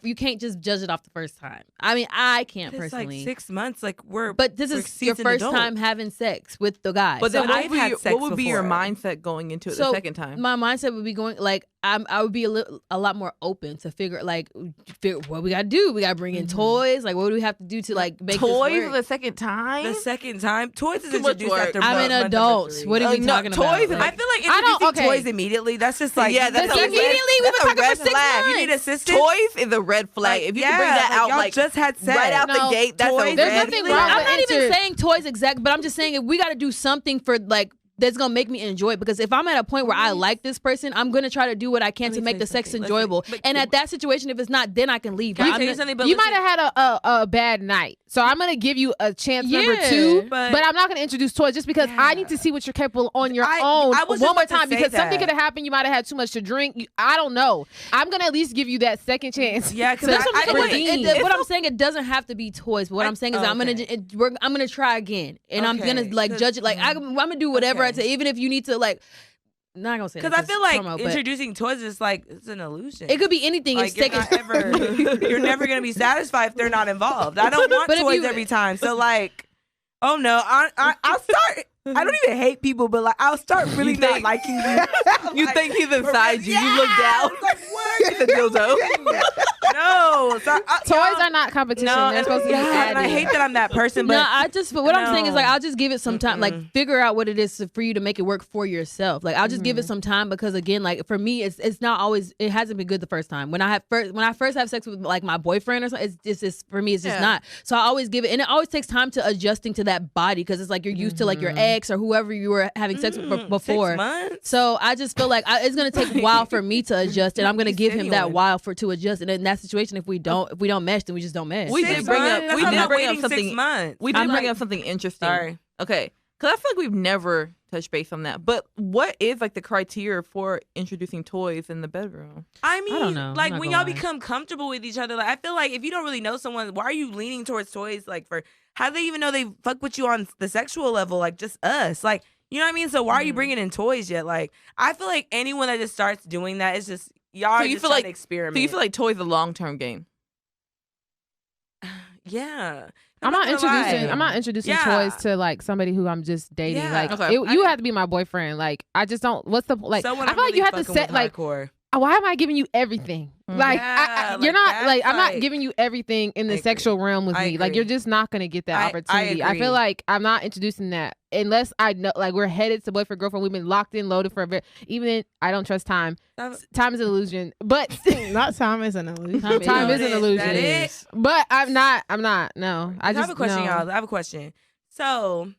you can't just judge it off the first time. I mean, I can't personally. Like 6 months, like but this is your first time having sex with the guy. But then what would be your mindset going into it the second time? My mindset would be going like I would be a lot more open to figure what we gotta do. We gotta bring in toys. Like, what do we have to do to like make toys this work? the second time? The second time, toys is introduced after. I'm an adult. What are we talking about? Toys. I feel like introducing toys immediately. That's just like that's immediately. We've been talking for 6 months. You need assistance. Toys is a red flag. If you can bring that out, y'all just had sex right out the gate. That's a red. There's nothing wrong. I'm not even saying toys exact, but I'm just saying if we got to do something for like. That's gonna make me enjoy it, because if I'm at a point where I like this person, I'm gonna try to do what I can to make the sex enjoyable. And at that situation, if it's not, then I can leave. You might have had a bad night, so I'm gonna give you a chance number 2. But I'm not gonna introduce toys just because I need to see what you're capable on your own one more time, because something could have happened. You might have had too much to drink. I don't know. I'm gonna at least give you that second chance. Yeah, because what I'm saying, it doesn't have to be toys. But what I'm saying is I'm gonna try again, and I'm gonna like judge it. Like I'm gonna do whatever. Even if you need to like, not gonna say because I feel like introducing toys is like it's an illusion. It could be anything. Like, you're never gonna be satisfied if they're not involved. I don't want toys every time. So like, oh no, I'll start. I don't even hate people, but like I'll start really not liking you. You think he's inside you? You look down. Like, what? He's a dildo. No, toys are not competition. They're supposed to be added. And I hate that I'm that person. But what I'm saying is like I'll just give it some time. Like figure out what it is for you to make it work for yourself. Like I'll just give it some time, because again, like for me, it's not always. It hasn't been good the first time. When I first have sex with like my boyfriend or something, it's just for me, it's just not. So I always give it, and it always takes time to adjusting to that body, because it's like you're used to like your ex or whoever you were having sex with before. 6 months? So I just feel like it's gonna take a while for me to adjust, and I'm gonna give him that while to adjust. And in that situation, if we don't mesh, then we just don't mesh. We did bring up something. 6 months. We did bring up something interesting. Sorry. Okay, because I feel like we've never touched base on that. But what is like the criteria for introducing toys in the bedroom? I mean, I don't know. Like when y'all become comfortable with each other. Like I feel like if you don't really know someone, why are you leaning towards toys? Like how do they even know they fuck with you on the sexual level? Like just us. Like, you know what I mean? So why are you bringing in toys yet? Like I feel like anyone that just starts doing that is just y'all are just trying to experiment. So you feel like toys a long-term game? Yeah. I'm not introducing toys to like somebody who I'm just dating. Yeah. Like you have to be my boyfriend. Like I just don't. What's the like? I feel like you have to set like. Hardcore. Why am I giving you everything? Like you're not like I'm not giving you everything in the sexual realm with me. Like you're just not gonna get that opportunity. I feel like I'm not introducing that unless I know like we're headed to boyfriend girlfriend. We've been locked in, loaded for a bit. Even I don't trust time. Time is an illusion, but not time is an illusion. Time is an illusion. That is. But I'm not. No. I have a question, y'all. I have a question. So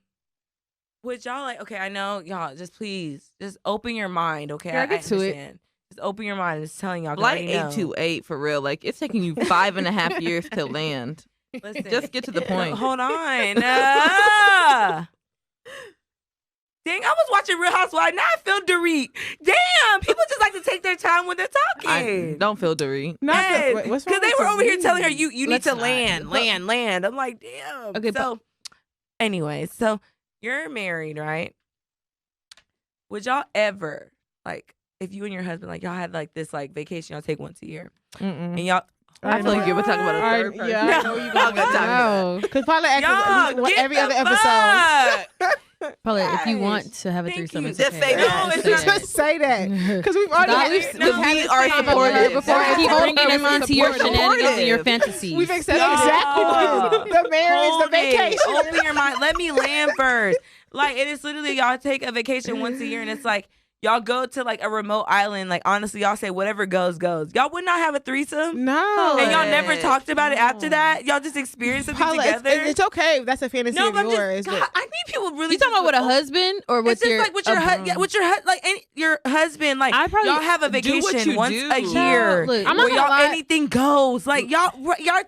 would y'all like? Okay, I know y'all. Just please, just open your mind. Okay, Yeah, get to it. understand. Just open your mind. Just telling y'all. 'cause I Like already know. 828 for real. Like it's taking you 5.5 years to land. Listen, Just get to the point. Hold on. Dang, I was watching Real Housewives. Now I feel Dorit. Damn, people just like to take their time when they're talking. I don't feel Dorit. What's Because they were over here telling her, you need Let's to not. land. I'm like, damn. Okay, so, anyway, so you're married, right? Would y'all ever, like, if you and your husband, like, y'all had, like, this, like, vacation y'all take once a year, and y'all, I feel like you would talk about a third person. Yeah, I know you going to No. Because probably y'all, get every the other episode. fuck. Paulette, if you want to have a Thank threesome, you. it's Just okay. say no, it's Say not- that. Just say that. Because we've already God, had we've- it. we've had we this are conversation supportive. before. We're Keep bringing us supportive. into your We're shenanigans and your supportive. fantasies. We've accepted Y'all. exactly the marriage, Hold the vacation. it. Open your mind. Let me land first. Like, it is literally y'all take a vacation once a year, and it's like y'all go to like a remote island. Like, honestly, y'all say whatever goes, goes. Y'all would not have a threesome, No. and y'all never talked about it after that. Y'all just experienced something Paula, together. it's okay if that's a fantasy no, of but I'm yours. just. God, I need people really. You talking just about with a to- husband or with It's just your like with your your husband. Like, I probably y'all have a do what vacation you once do. a year. Look, I'm where not gonna y'all lie. anything goes. Like y'all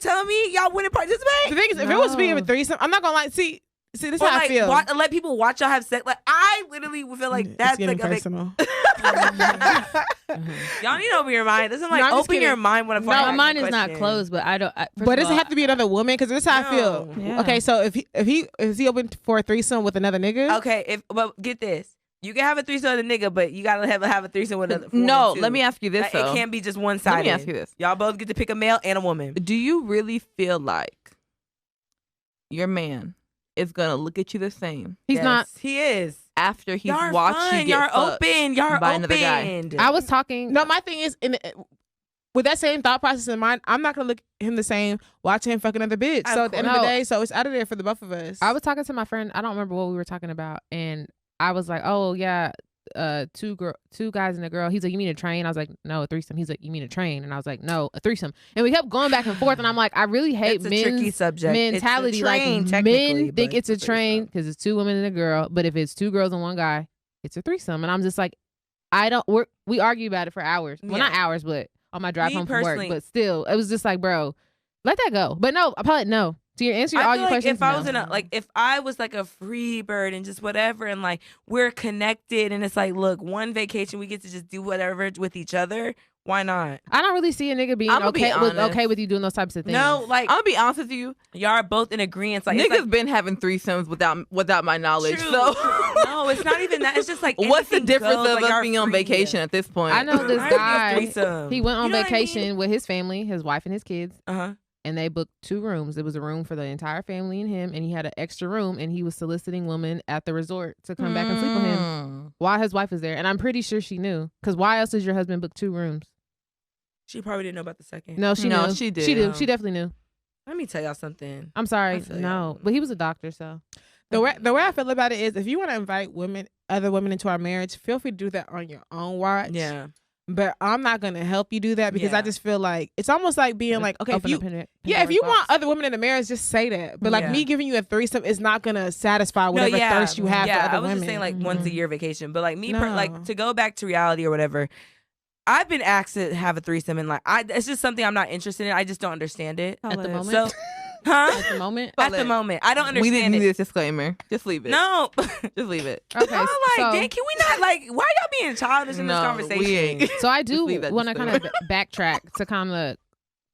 telling me y'all wouldn't participate. The thing is, if it was me with a threesome, I'm not going to lie. See, this is Or how I like feel. let people watch y'all have sex. Like I literally would feel like that's it's like getting a personal. y'all need to open your mind. This is like No, I'm just open your kidding. mind when I no, find out mine the is not question. closed, but I don't. First But of does it all, have to be another woman? Because this is how I feel. Yeah. Okay, so is he open for a threesome with another nigga? Okay, but get this. You can have a threesome with a nigga, but you gotta have a threesome with a woman No, too. let me ask you this Like, though. it can't be just one sided. Let me ask you this. Y'all both get to pick a male and a woman. Do you really feel like your man is gonna look at you the same He's not. He is. after he's Y'all are watched fun. you get Y'all fucked open. Y'all by open. another guy? I was talking. No, my thing is, with that same thought process in mind, I'm not gonna look at him the same watching him fuck another bitch. Of So at the end of course. the day, so it's out of there for the both of us. I was talking to my friend. I don't remember what we were talking about, and I was like, "Oh yeah, two guys and a girl." He's like, "You mean a train?" I was like, "No, a threesome." He's like, "You mean a train?" And I was like, "No, a threesome." And we kept going back and forth, and I'm like, I really hate It's a tricky men's subject. mentality. It's a train, Like technically, men think but it's a train threesome. because it's two women and a girl, but if it's two girls and one guy, it's a threesome. And I'm just like, we argue about it for hours. Well, not Yeah. hours, but on my drive Me home from work. personally- But still, it was just like, bro, let that go. But no, I probably no. To answer I all feel your like questions, if I no. was if I was like a free bird and just whatever, and like we're connected, and it's like, look, one vacation we get to just do whatever with each other. Why not? I don't really see a nigga being I'ma be okay honest. with you doing those types of things. No, like I'm gonna be honest with you. y'all are both in agreement. Like, Niggas it's like, been having threesomes without my knowledge. True. So no, it's not even that. It's just like what's the anything difference goes, of like, us y'all being on free. vacation at this point? I know this I already guy. a threesome. He went on You know what I vacation mean? with his family, his wife and his kids, Uh-huh. and they booked 2 rooms. It was a room for the entire family and him, and he had an extra room, and he was soliciting women at the resort to come back and sleep with him while his wife was there. And I'm pretty sure she knew, because why else does your husband book 2 rooms? She probably didn't know about the second. No, she No, knew. she did. She knew. Oh. She definitely knew. Let me tell y'all something. I'm sorry. I feel No, y'all. but he was a doctor, so. the way I feel about it is, if you want to invite other women into our marriage, feel free to do that on your own watch. Yeah. But I'm not gonna help you do that because I Yeah. just feel like it's almost like being like, okay, if Open you up Pandora's if you want box. other women in the marriage, just say that. But like Yeah. me giving you a threesome is not gonna satisfy whatever thirst you have yeah, for other I was women. just saying like once a year vacation, but like me, No. like to go back to reality or whatever. I've been asked to have a threesome, and like it's just something I'm not interested in. I just don't understand it. At the moment? So, huh? At the moment. At the moment, I don't we understand didn't need it. this disclaimer. Just leave it. No, Just leave it. Okay, I'm like, so, Dan, can we not like? Why y'all being childish in this No, conversation? we ain't. so I Just do leave that want to kind disclaimer. of backtrack to kind of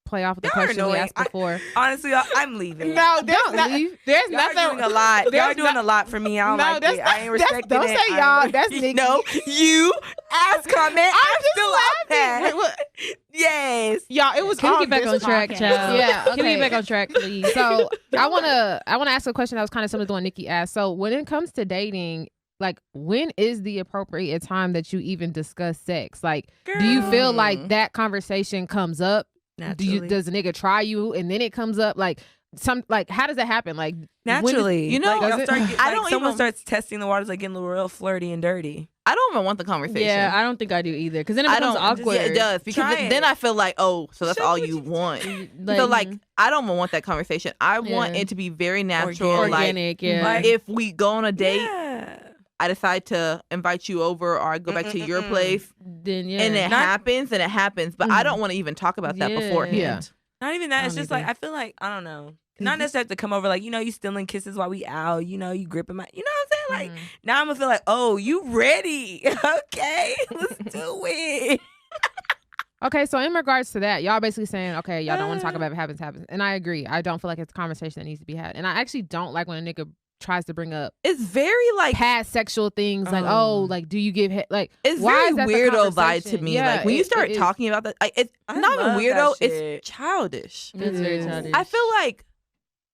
play off the Y'all are question we annoying. asked before. Honestly, I'm leaving. No, there's Don't not. leave. There's Y'all nothing. are doing a lot. Y'all there's doing not- a lot for me. I don't No, like that's it. not- I ain't that's- respecting don't it. say y'all. That's Nikki. No, you ass comment. I'm just still laughing. Wait, on what? that. Yes. Y'all, it was Can we all get back this on track, podcast. child? Yeah, Can we okay. get back on track, please? So I wanna ask a question that was kind of similar to the one Nikki asked. So when it comes to dating, like when is the appropriate time that you even discuss sex? Like, do you feel like that conversation comes up? Does a nigga try you and then it comes up? Like how does that happen? Like Naturally, you know, like, does it? start get, I like, don't someone even- starts testing the waters, like getting real flirty and dirty. I don't even want the conversation. Yeah, I don't think I do either. Because then it I becomes don't. awkward. Yeah, it does because Try then it. I feel like, oh, so that's Show all me what you you- want. Like, So like, I don't want that conversation. I want Yeah. it to be very natural. Organic. Like, organic, yeah. Like- if we go on a date, Yeah. I decide to invite you over or I go back to your place Then and it happens, but I don't want to even talk about that beforehand. Yeah. Not even that. I It's don't just either. like I feel like I don't know. Not necessarily have to come over like you stealing kisses while we out. You gripping my. You know what I'm saying? Like now I'm gonna feel like, oh, you ready? Okay, let's do it. Okay, so in regards to that, y'all basically saying, okay, y'all don't want to talk about if it happens. And I agree. I don't feel like it's a conversation that needs to be had. And I actually don't like when a nigga tries to bring up It's very like past sexual things, like, like, do you give head? Like, it's why very is that the weirdo vibe conversation? to me. Yeah, like when you it start is. talking about that, like it's I not even love weirdo, that shit. it's childish. It's very childish. I feel like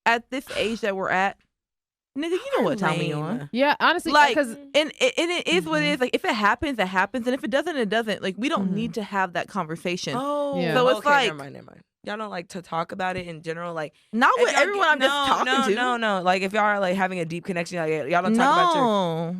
at this age that we're at, nigga, you know what time we on. Yeah, honestly, Like, because and it is what it is. Like, if it happens, it happens, and if it doesn't, it doesn't. Like, we don't need to have that conversation. Oh, Yeah. So it's okay, like- never mind. Y'all don't like to talk about it in general, like Not if with y'all everyone get- I'm just talking to. No. Like if y'all are like having a deep connection, like y'all don't talk about your. No.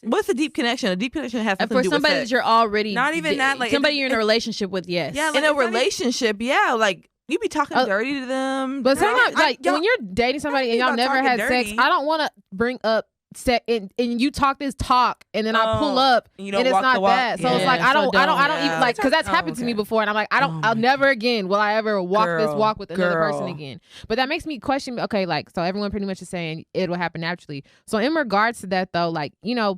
What's a deep connection? A deep connection has And something for to do somebody with that sex. you're already Not even that, like, somebody it- you're in a relationship with, yes. Yeah, In like, a it's not even- relationship, yeah, like you be talking dirty to them. But sometimes, I- like y'all- when you're dating somebody and think y'all about never talking had sex, dirty. I don't want to bring up sex and you talk this talk and then I pull Oh, up and and you don't it's walk the not walk? that. So it's Yeah. like I don't Yeah. even like because that's Oh, happened to me okay. before and I'm like I'll never again will I ever walk this Girl, walk with another person girl. again. But that makes me question. Okay, like so everyone pretty much is saying it will happen naturally. So in regards to that though, like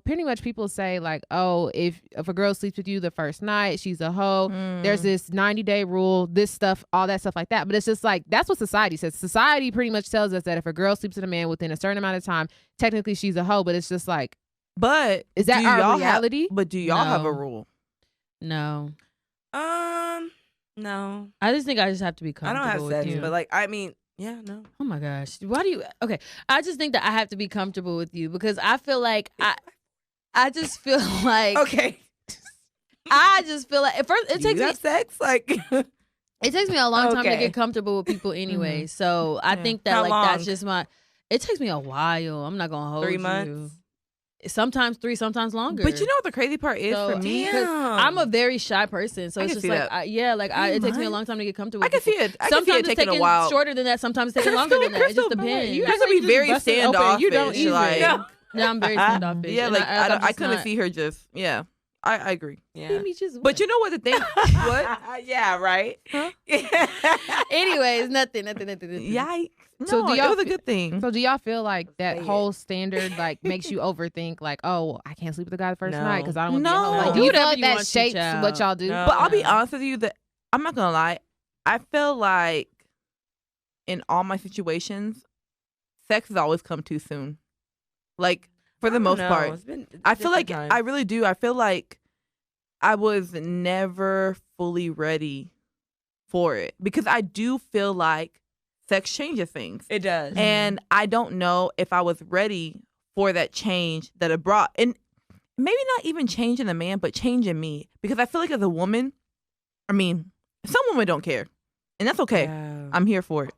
pretty much people say like if a girl sleeps with you the first night, she's a hoe. There's this 90-day rule, this stuff, all that stuff like that. But it's just like that's what society says. Society pretty much tells us that if a girl sleeps with a man within a certain amount of time, technically she's a hoe. But it's just like, But is that do our y'all reality? but do y'all have a No. rule? No. No. I just think I just have to be I comfortable don't have with sex, you. but like I mean, yeah, no. Oh my gosh. Why do you okay. I just think that I have to be comfortable with you because I feel like I just feel like Okay. I just feel like at first it Do you takes me have sex like it takes me a long time to Okay. get comfortable with people anyway. So I Yeah. think that How like long? that's just it takes me a while. I'm not gonna hold 3 you. months? Sometimes 3, sometimes longer. But you know what the crazy part is So, for me? Damn. I'm a very shy person, so I it's can just see like that. it takes me a long time to get comfortable. I with can people. see it. I can see Sometimes it it's taking a taking while. shorter than that. Sometimes it's taking longer than that. It just depends. You have to be very standoffish. easy. Like, Yeah, I'm very standoffish. yeah, and like I'm I just couldn't not- see her just. Yeah, I agree. Yeah. Me just But you know what the thing? What? Yeah, right. Huh? Anyways, nothing. Yikes! No, So do it y'all was a fe- good thing. So do y'all feel like that Say it. whole standard like makes you overthink like, oh, I can't sleep with the guy the first No. night because I don't want to No. be a hoe? Like, do Do you whatever feel like you that want to, shapes child. what y'all do? No. But I'll be honest with you that I'm not gonna lie. I feel like in all my situations, sex has always come too soon. Like for the most part, I feel like I really do. I feel like I was never fully ready for it because I do feel like sex changes things. It does. And I don't know if I was ready for that change that it brought. And maybe not even change in the man, but change in me. Because I feel like as a woman, I mean, some women don't care. And that's okay. Yeah. I'm here for it.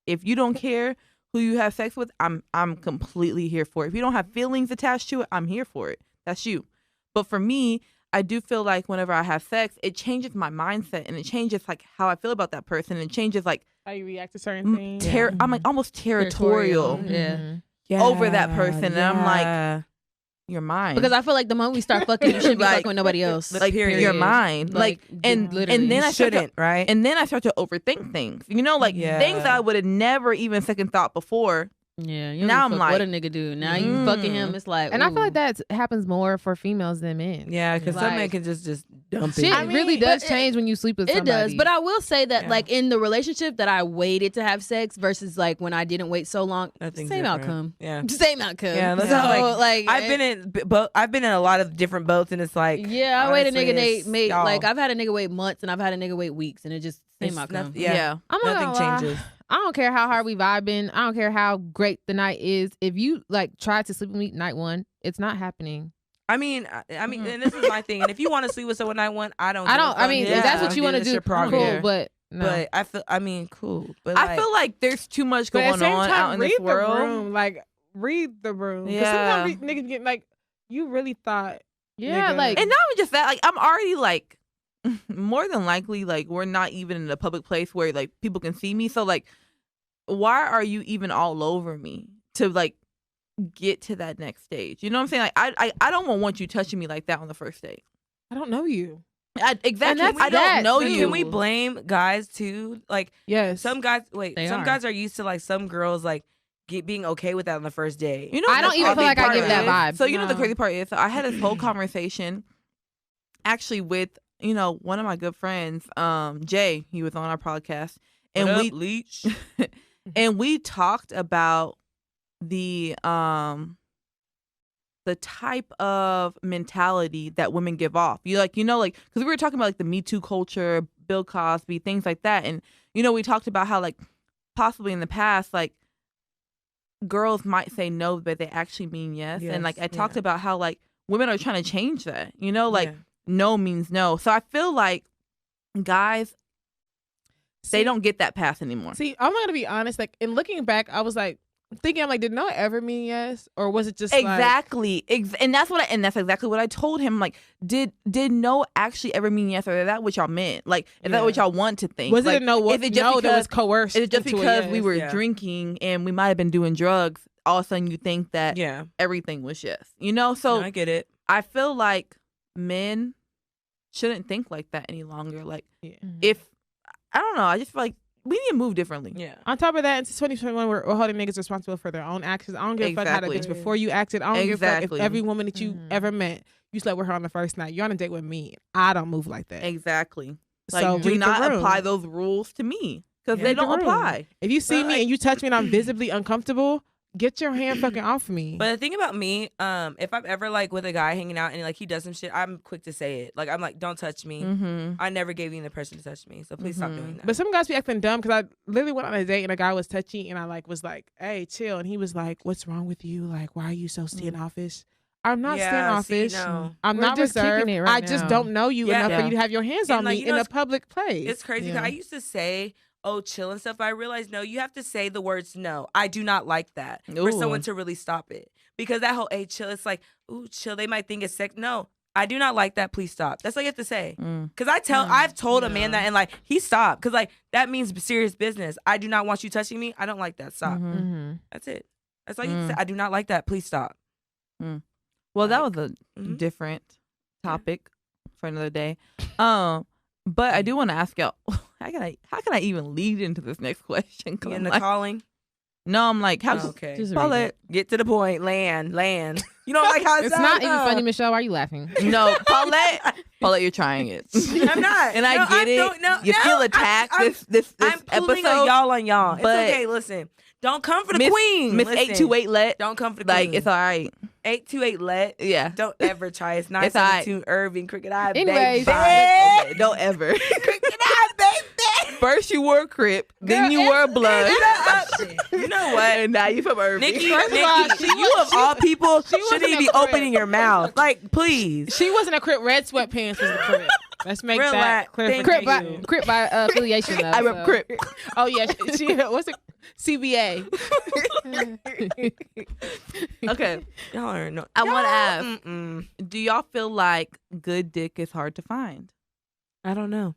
If you don't care who you have sex with, I'm completely here for it. If you don't have feelings attached to it, I'm here for it. That's you. But for me, I do feel like whenever I have sex, it changes my mindset and it changes like how I feel about that person. And it changes like How you react to certain things. I'm like almost territorial Yeah. over that person. And I'm like, you're mine. Because I feel like the moment we start fucking, you shouldn't be Like- fucking with nobody else. like period. you're mine. Like and literally. then I start to, shouldn't, right? and then I start to overthink things. You know, like Yeah. things that I would have never even second thought before. Yeah, you Now now I'm what a like, nigga do. Now you fucking him. It's like, And I feel like ooh. that happens more for females than men. Yeah, because some men Like, can just dump Shit it. I mean, really does but change when you sleep with It somebody. does, but I will say that Yeah. like in the relationship that I waited to have sex versus like when I didn't wait so long, Nothing's same different. outcome. Yeah. Same outcome. Yeah, so that's like I've been in I've been in a lot of different boats, and it's like yeah, I waited a honestly, nigga it's- made y'all, like I've had a nigga wait months and I've had a nigga wait weeks, and it just same it's outcome. nothing- yeah, I'm not nothing gonna lie. changes. I don't care how hard we vibing. I don't care how great the night is. If you like try to sleep with me night one, it's not happening. I mean, and this is my thing. And if you want to sleep with someone night one, I don't. I mean, if that's what you want to It's do, your cool. prerogative. But no. But I feel, cool. But I feel like there's too much But going at the same on time, out in read this the world. room. Like, read the room. 'Cause Yeah. sometimes niggas get like, you really thought. yeah, nigga. like And not even just that, like I'm already like more than likely like we're not even in a public place where like people can see me. So like why are you even all over me to like get to that next stage. You know what I'm saying? Like I don't want you touching me like that on the first date. I don't know you. Exactly. that's I don't know you. Can we blame guys too? Like, Yes. some guys. Wait, They some are. guys are used to like some girls like being okay with that on the first date. You know, I don't that's even the feel like I part give that is- vibe. So you know the No. crazy part is, so I had this whole conversation, actually with one of my good friends, Jay. He was on our podcast, and What up, we Leech? and we talked about the type of mentality that women give off. Because we were talking about like the Me Too culture, Bill Cosby, things like that, and we talked about how like possibly in the past like girls might say no, but they actually mean yes. And like I talked about how like women are trying to change that. Like no means no. So I feel like guys, they don't get that pass anymore. See, I'm gonna be honest. Like in looking back, I was like thinking, I'm like, did no ever mean yes, or was it just Exactly. And that's exactly what I told him. Like, did no actually ever mean yes, or is that what y'all meant? Like, is that what y'all want to think? Was like, it a no? What? Is it just No, because, that was coerced. is it just into a because yes? we were drinking and we might have been doing drugs? All of a sudden, you think that Yeah, everything was yes. So no, I get it. I feel like men shouldn't think like that any longer. Like, Yeah. if I don't know, I just feel like we need to move differently. Yeah. On top of that, in 2021, we're holding niggas responsible for their own actions. I don't give a fuck how the bitch before you acted. I don't give a fuck if Exactly. every woman that you ever met, you slept with her on the first night. You're on a date with me. I don't move like that. Exactly. Like, So do read the not room. apply those rules to me because Read they the don't room. apply. If you see me and you touch me and I'm visibly uncomfortable, get your hand fucking off me. But the thing about me, if I'm ever like with a guy hanging out and like he does some shit, I'm quick to say it. Like I'm like, don't touch me. Mm-hmm. I never gave you the person to touch me, so please stop doing that. But some guys be acting dumb because I literally went on a date and a guy was touchy and I like was like, hey, chill. And he was like, what's wrong with you? Like, why are you so standoffish? I'm not standoffish. No. I'm We're not just kicking reserved. it right I just now. don't know you Yeah. enough for Yeah. you to have your hands And, on like, me you know, in a it's- public place. It's crazy Yeah. because I used to say, oh, chill and stuff. But I realized, no, you have to say the words no. I do not like that for Ooh. someone to really stop it. Because that whole, hey, chill, it's like, ooh, chill. They might think it's sex. No, I do not like that. Please stop. That's all you have to say. Because I've told a man that and like, he stopped. Because like, that means serious business. I do not want you touching me. I don't like that. Stop. Mm-hmm. That's it. That's all you have to say. I do not like that. Please stop. Well, that was a Mhm. different topic for another day. But I do want to ask y'all, how can I even lead into this next question? 'Cause In I'm the like, calling. no, I'm like, how Okay. Just Paulette, read it. Get to the point. Land. You don't like how it It's sounds? not even funny, Michelle. Why are you laughing? No, Paulette, you're trying it. I'm not. And I No, get it. don't- no, You no, feel attacked I'm- this I'm pulling episode. a y'all on y'all. It's but okay. Listen, don't come for the Miss- queen. Miss Listen, 828 let. Don't come for the Like, queen. it's all right. 828 let. Yeah. Don't ever try. It's It's all right. 972 Irving Cricket Eye. Anyways. baby. Okay, don't ever. Cricket Eye, baby. First you were a Crip, then Girl, you were a Blood, You know what? and now you from Irving. Nikki, First of all, you of all people wasn't shouldn't even a be Crip. opening your mouth. Like, please. She wasn't a crip. Red sweatpants was a crip. Let's make Relax. that clear. Thank for Crip you. by, you. Crip by affiliation, though. I'm a so. Crip. Oh yeah, she what's it? CBA. Okay, Y'all are no. I want to ask, Mm-mm. do y'all feel like good dick is hard to find? I don't know.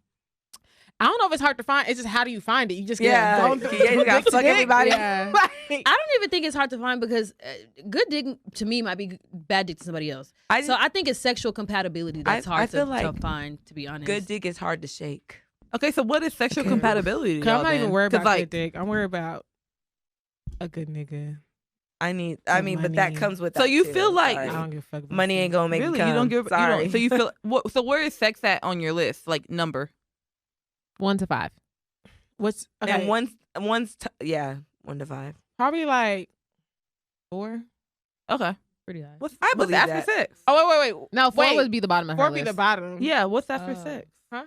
I don't know if it's hard to find. It's just how do you find it? You just Yeah, going through yeah, you gotta dick to fuck dick. everybody. Yeah. I don't even think it's hard to find because good dick to me might be bad dick to somebody else. So I think it's sexual compatibility that's I hard feel to like find, to be honest. Good dick is hard to shake. Okay, so what is sexual Okay. compatibility? to 'Cause I'm y'all not even then? worried 'Cause, about like, good dick. I'm worried about a good nigga. I mean, but that Money. comes with So that you too. feel like- Sorry. I don't give a fuck. About money ain't gonna make really, me come. you don't give. Sorry. You don't, so you feel. What, so where is sex at on your list? Like number? 1 to 5. What's okay? And yeah, 1 to 5. Probably like 4. Okay. Pretty high. What's I what's believe after that. sex? Oh wait. No, 4 Wait. would be the bottom of her 4 be list. the bottom. Yeah. What's after sex? Huh?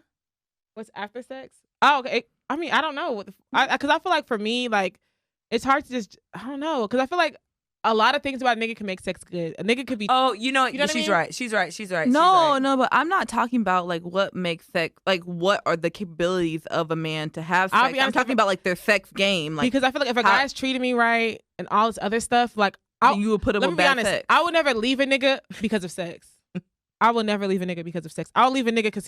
What's after sex? Oh, okay. I mean, I don't know what because I feel like for me, like it's hard to just I don't know because I feel like a lot of things about a nigga can make sex good. A nigga could be. Oh, You know what I she's mean? right. She's right. She's right. No, but I'm not talking about like what makes sex. Like what are the capabilities of a man to have sex? I'll be I'm honest, talking about like their sex game. Like because I feel like if a how- guy's treating me right and all this other stuff, like you would put him let me with be bad honest, sex. I would never leave a nigga because of sex. I will never leave a nigga because of sex. I'll leave a nigga because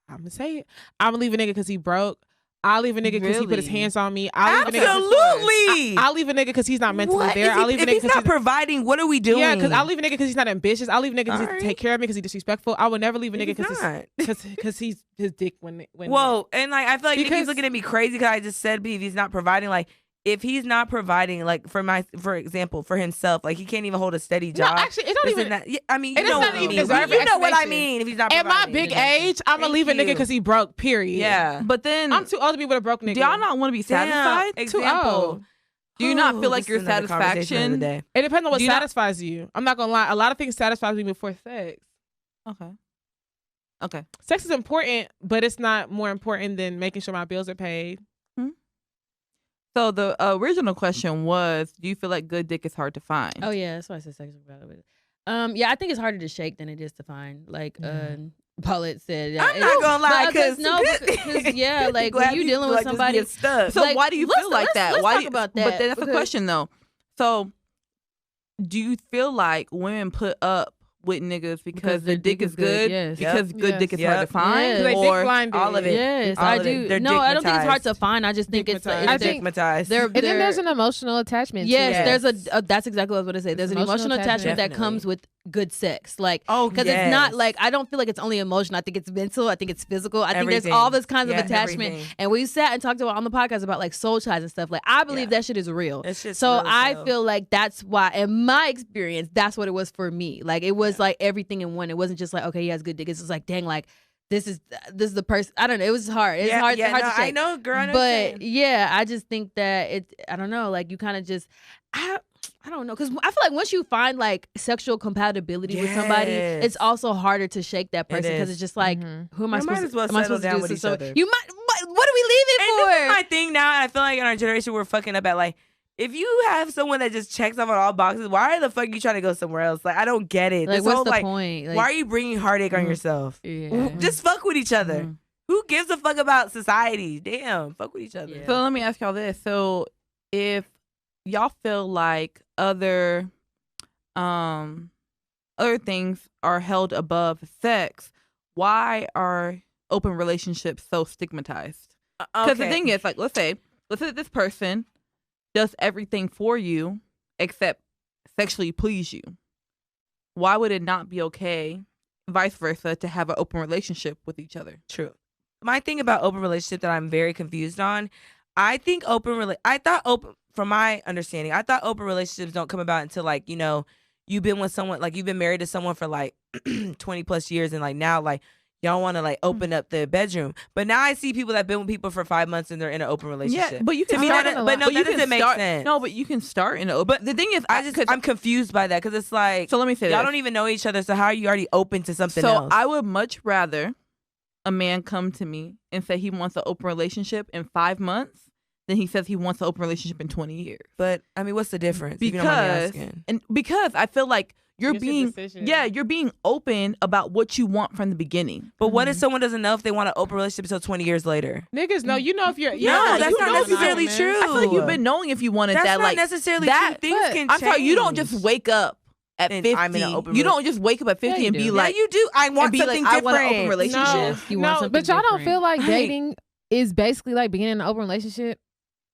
I'm gonna say it. I'm gonna leave a nigga because he broke. I'll leave a nigga because he put his Really? hands on me. Absolutely. I'll leave a nigga because he's not mentally there. I'll leave a If nigga he's not providing, what are we doing? Yeah, because I'll leave a nigga because he's not ambitious. I'll leave a nigga because he Alright. take care of me because he's disrespectful. I will never leave a nigga He's because he's his dick when. Whoa, and like I feel like Because- Nikki's looking at me crazy because I just said if he's not providing, like if he's not providing, like for example, for himself, like he can't even hold a steady job. No, actually, it don't This even. and that. Yeah, I mean, it you is know not what I even mean. deserving You know what I explanation. mean. If he's not At my providing. big age, I'm gonna Thank leave a nigga you. because he broke. Period. Yeah, But then, I'm too old to be with a broke nigga. do y'all not want to be Damn, satisfied? example. Do you not feel like This your is another conversation satisfaction? another day. It depends on what Do you not- satisfies you. I'm not gonna lie. A lot of things satisfies me before sex. Okay. Sex is important, but it's not more important than making sure my bills are paid. So the original question was, do you feel like good dick is hard to find? Oh yeah, that's why I said sexual compatibility. Yeah, I think it's harder to shake than it is to find. Like Paulette said. I'm not gonna lie, because yeah, like when you dealing with somebody. stuck. So like, why do you let's- feel like let's- that? let's Why talk do you, about that, But then that's the because- question though. So do you feel like women put up with niggas because their dick is good? Yes. Because good dick is Yep. hard to find? Yes. Because they Or dick blinded. all of it. Yes, All I of it. do. They're No, I don't think it's hard to digmatized. find. I just think it's Digmatized. I they're- think- Stigmatized. they're- And then there's an emotional attachment. Yes, to it. there's a that's exactly what I was going to say. There's an emotional attachment that comes with good sex. Like, Oh, because it's not like, I don't feel like it's only emotional. I think it's mental. I think it's physical. I think there's all this kinds of attachment. Everything. And we sat and talked about on the podcast about like soul ties and stuff. Like, I believe that shit is real. It's just So real as I hell. feel like that's why, in my experience, that's what it was for me. Like, it was like everything in one. It wasn't just like, okay, he has good dick. It's just like, dang, like this is the person. I don't know. It was hard. It's hard to I shake. know, girl. I know what you're But saying. yeah, I just think that I don't know, like you kind of just, I don't know, because I feel like once you find like sexual compatibility with somebody, Yes. it's also harder to shake that person because is. it's just like, who am I You might supposed as well am I settle supposed to down do with this? each So other. you might. What are we leaving And for? this is my thing now. And I feel like in our generation we're fucking up at like, if you have someone that just checks off on all boxes, why the fuck are you trying to go somewhere else? Like, I don't get it. Like, This what's whole, the like, point? Like, why are you bringing heartache on yourself? Yeah. Just fuck with each other. Who gives a fuck about society? Damn, fuck with each other. Yeah. So let me ask y'all this. So if y'all feel like other things are held above sex, why are open relationships so stigmatized? Because the thing is, like, let's say this person does everything for you except sexually please you. Why would it not be okay, vice versa, to have an open relationship with each other? True. My thing about open relationship that I'm very confused on, I thought from my understanding, I thought open relationships don't come about until like, you know, you've been with someone, like you've been married to someone for like 20 plus years and like now like y'all want to like open up the bedroom. But now I see people that have been with people for 5 months and they're in an open relationship. Yeah, but you can to me, start that, in a but no, lot. that doesn't make sense. No, but you can start in an open. But the thing is, I'm confused by that because it's like, so let me say y'all this. don't even know each other. So how are you already open to something So else? I would much rather a man come to me and say he wants an open relationship in 5 months than he says he wants an open relationship in 20 years. But I mean, what's the difference? If you don't mind me Because asking. I feel like you're It's your being decision. you're being open about what you want from the beginning. But what if someone doesn't know if they want an open relationship until 20 years later? Niggas know. You know if you're. Yeah, no, that's you not know if you necessarily man. true. I feel like you've been knowing if you wanted That's that. not Like necessarily that. true. Things can I'm change. sorry, you don't just wake up at And 50. I'm in an open You don't just wake up at 50 you and do. be Yeah, like, yeah, you do. I want be something like, I different. want an open relationship. Yes, you want something but y'all don't different. feel like Right. dating is basically like being in an open relationship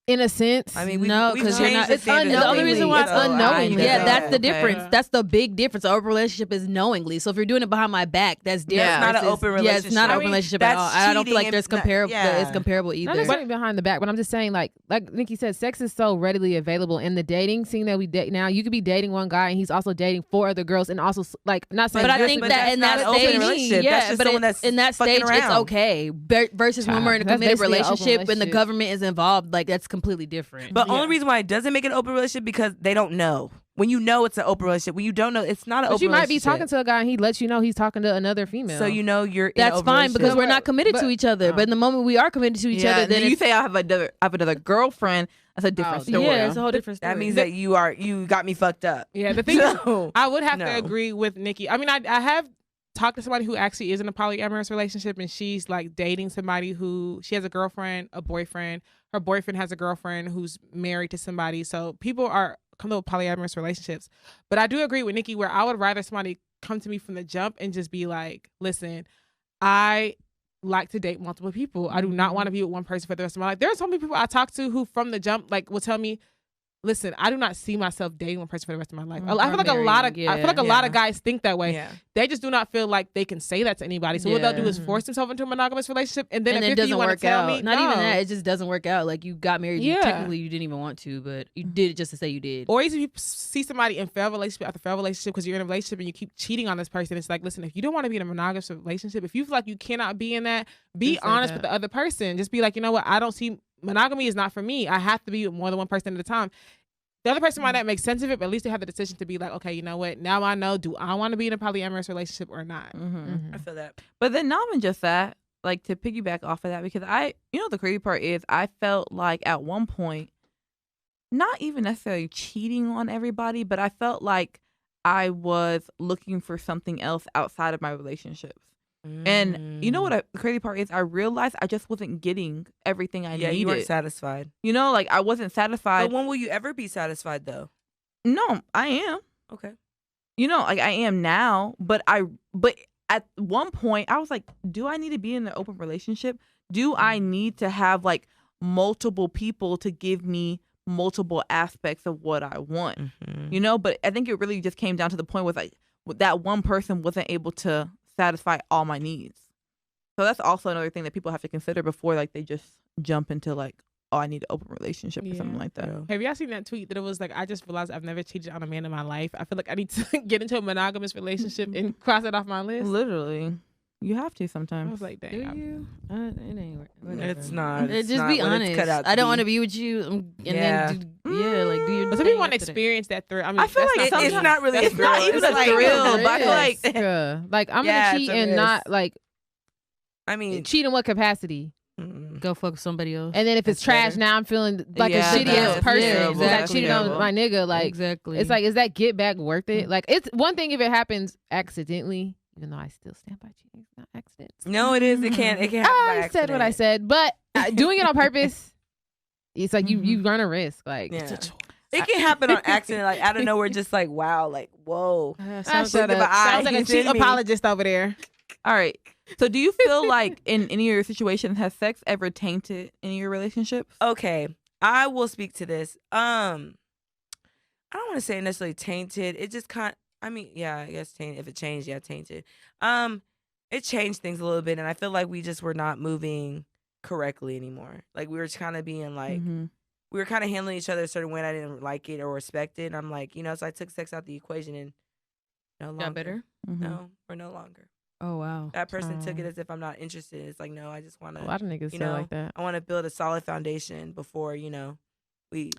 in a sense. I mean, No, we've 'cause you're changed not- the it's standards The only lately, reason why it's so I unknowingly. get Yeah, that. that's the Okay. difference. That's the big difference. An open relationship is knowingly. So if you're doing it behind my back, that's different. Yeah. It's not an versus- open Yeah, it's not an relationship. open relationship That's at all. I don't feel like cheating there's and not- comparable. yeah. It's comparable Not either. necessarily behind the back, but I'm just saying, like Nikki said, sex is so readily available in the dating scene that we date now. You could be dating one guy and he's also dating 4 other girls, and also like not saying. But I just- think but that that's in not that an open stage, relationship. yeah, That's just but someone that's in that fucking stage, it's around. okay. Versus when we're in a That's committed basically an open relationship and the relationship. government is involved, like that's completely different. But only reason why it doesn't make it an open relationship because they don't know. When you know it's an open relationship, when you don't know, it's not an but open you might be relationship. talking to a guy and he lets you know he's talking to another female. So you know you're in an That's open fine because relationship. we're not committed to each other. But in the moment we are committed to each yeah, other, and then you it's, say I have another girlfriend. That's a different story. yeah, it's a whole different story. That means that you got me fucked up. Yeah, the thing No. is, I would have No. to agree with Nikki. I mean, I have talked to somebody who actually is in a polyamorous relationship, and she's like dating somebody who she has a girlfriend, a boyfriend. Her boyfriend has a girlfriend who's married to somebody. So people are coming with polyamorous relationships. But I do agree with Nikki where I would rather somebody come to me from the jump and just be like, listen, I like to date multiple people. I do not want to be with one person for the rest of my life. There are so many people I talk to who from the jump like will tell me, listen, I do not see myself dating one person for the rest of my life. I feel like a lot of guys think that way. Yeah. They just do not feel like they can say that to anybody. So what they'll do is force themselves into a monogamous relationship, and then it doesn't work out. Not even that, it just doesn't work out. Like you got married, technically you didn't even want to, but you did it just to say you did. Or if you see somebody in failed relationship after failed relationship because you're in a relationship and you keep cheating on this person, it's like, listen, if you don't want to be in a monogamous relationship, if you feel like you cannot be in that, be honest with the other person. Just be like, you know what, I don't see monogamy is not for me. I have to be with more than one person at a time. The other person might not make sense of it, but at least they have the decision to be like, okay, you know what? Now I know, do I want to be in a polyamorous relationship or not? I feel that. But then not even just that, like to piggyback off of that, because the crazy part is I felt like at one point, not even necessarily cheating on everybody, but I felt like I was looking for something else outside of my relationships. And you know what the crazy part is? I realized I just wasn't getting everything I needed. Yeah, you weren't satisfied. Like I wasn't satisfied. But when will you ever be satisfied though? No, I am. Okay. Like I am now, but at one point I was like, do I need to be in an open relationship? Do I need to have like multiple people to give me multiple aspects of what I want? But I think it really just came down to the point where like that one person wasn't able to satisfy all my needs. So that's also another thing that people have to consider before like they just jump into like, oh, I need an open relationship or something like that. Yeah. Have y'all seen that tweet that it was like, I just realized I've never cheated on a man in my life. I feel like I need to get into a monogamous relationship and cross it off my list. Literally. You have to sometimes. I was like, dang. Do you? It ain't. Whatever. It's not. Just be honest. I don't want to be with you. And then do your. But some people want to experience that thrill. I mean, I feel like it's not really. It's not even a thrill. But I feel like I'm gonna cheat and not like. I mean, cheat in what capacity? Go fuck somebody else. And then if it's trash, now I'm feeling like a shitty ass person. Because I cheated on my nigga. Like exactly. It's like, is that get back worth it? Like it's one thing if it happens accidentally. Even though I still stand by cheating, it's not accidents. No, it is. It can't. It can't happen by accident. I said what I said, but doing it on purpose, it's like you run a risk. Like it's a choice. It can happen on accident, like out of nowhere, just like wow, like whoa. Sounds like a cheat apologist over there. All right. So do you feel like in any of your situations has sex ever tainted any of your relationships? Okay, I will speak to this. I don't want to say necessarily tainted. It just I guess tainted. If it changed, tainted. It changed things a little bit, and I feel like we just were not moving correctly anymore. Like we were kind of being like, we were kind of handling each other a certain way. And I didn't like it or respect it. And I'm like, so I took sex out the equation, and no longer. Got better? No, we're no longer. Oh wow. That person took it as if I'm not interested. It's like, no, I just want to. A lot of niggas feel like that. I want to build a solid foundation before we.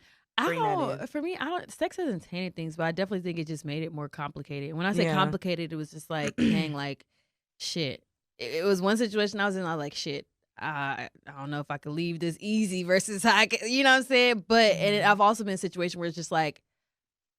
For me, sex hasn't tainted things, but I definitely think it just made it more complicated. When I say complicated, it was just like, dang, like, shit. It was one situation I was in, I was like, shit, I don't know if I could leave this easy versus how I can, you know what I'm saying? But, and I've also been in a situation where it's just like,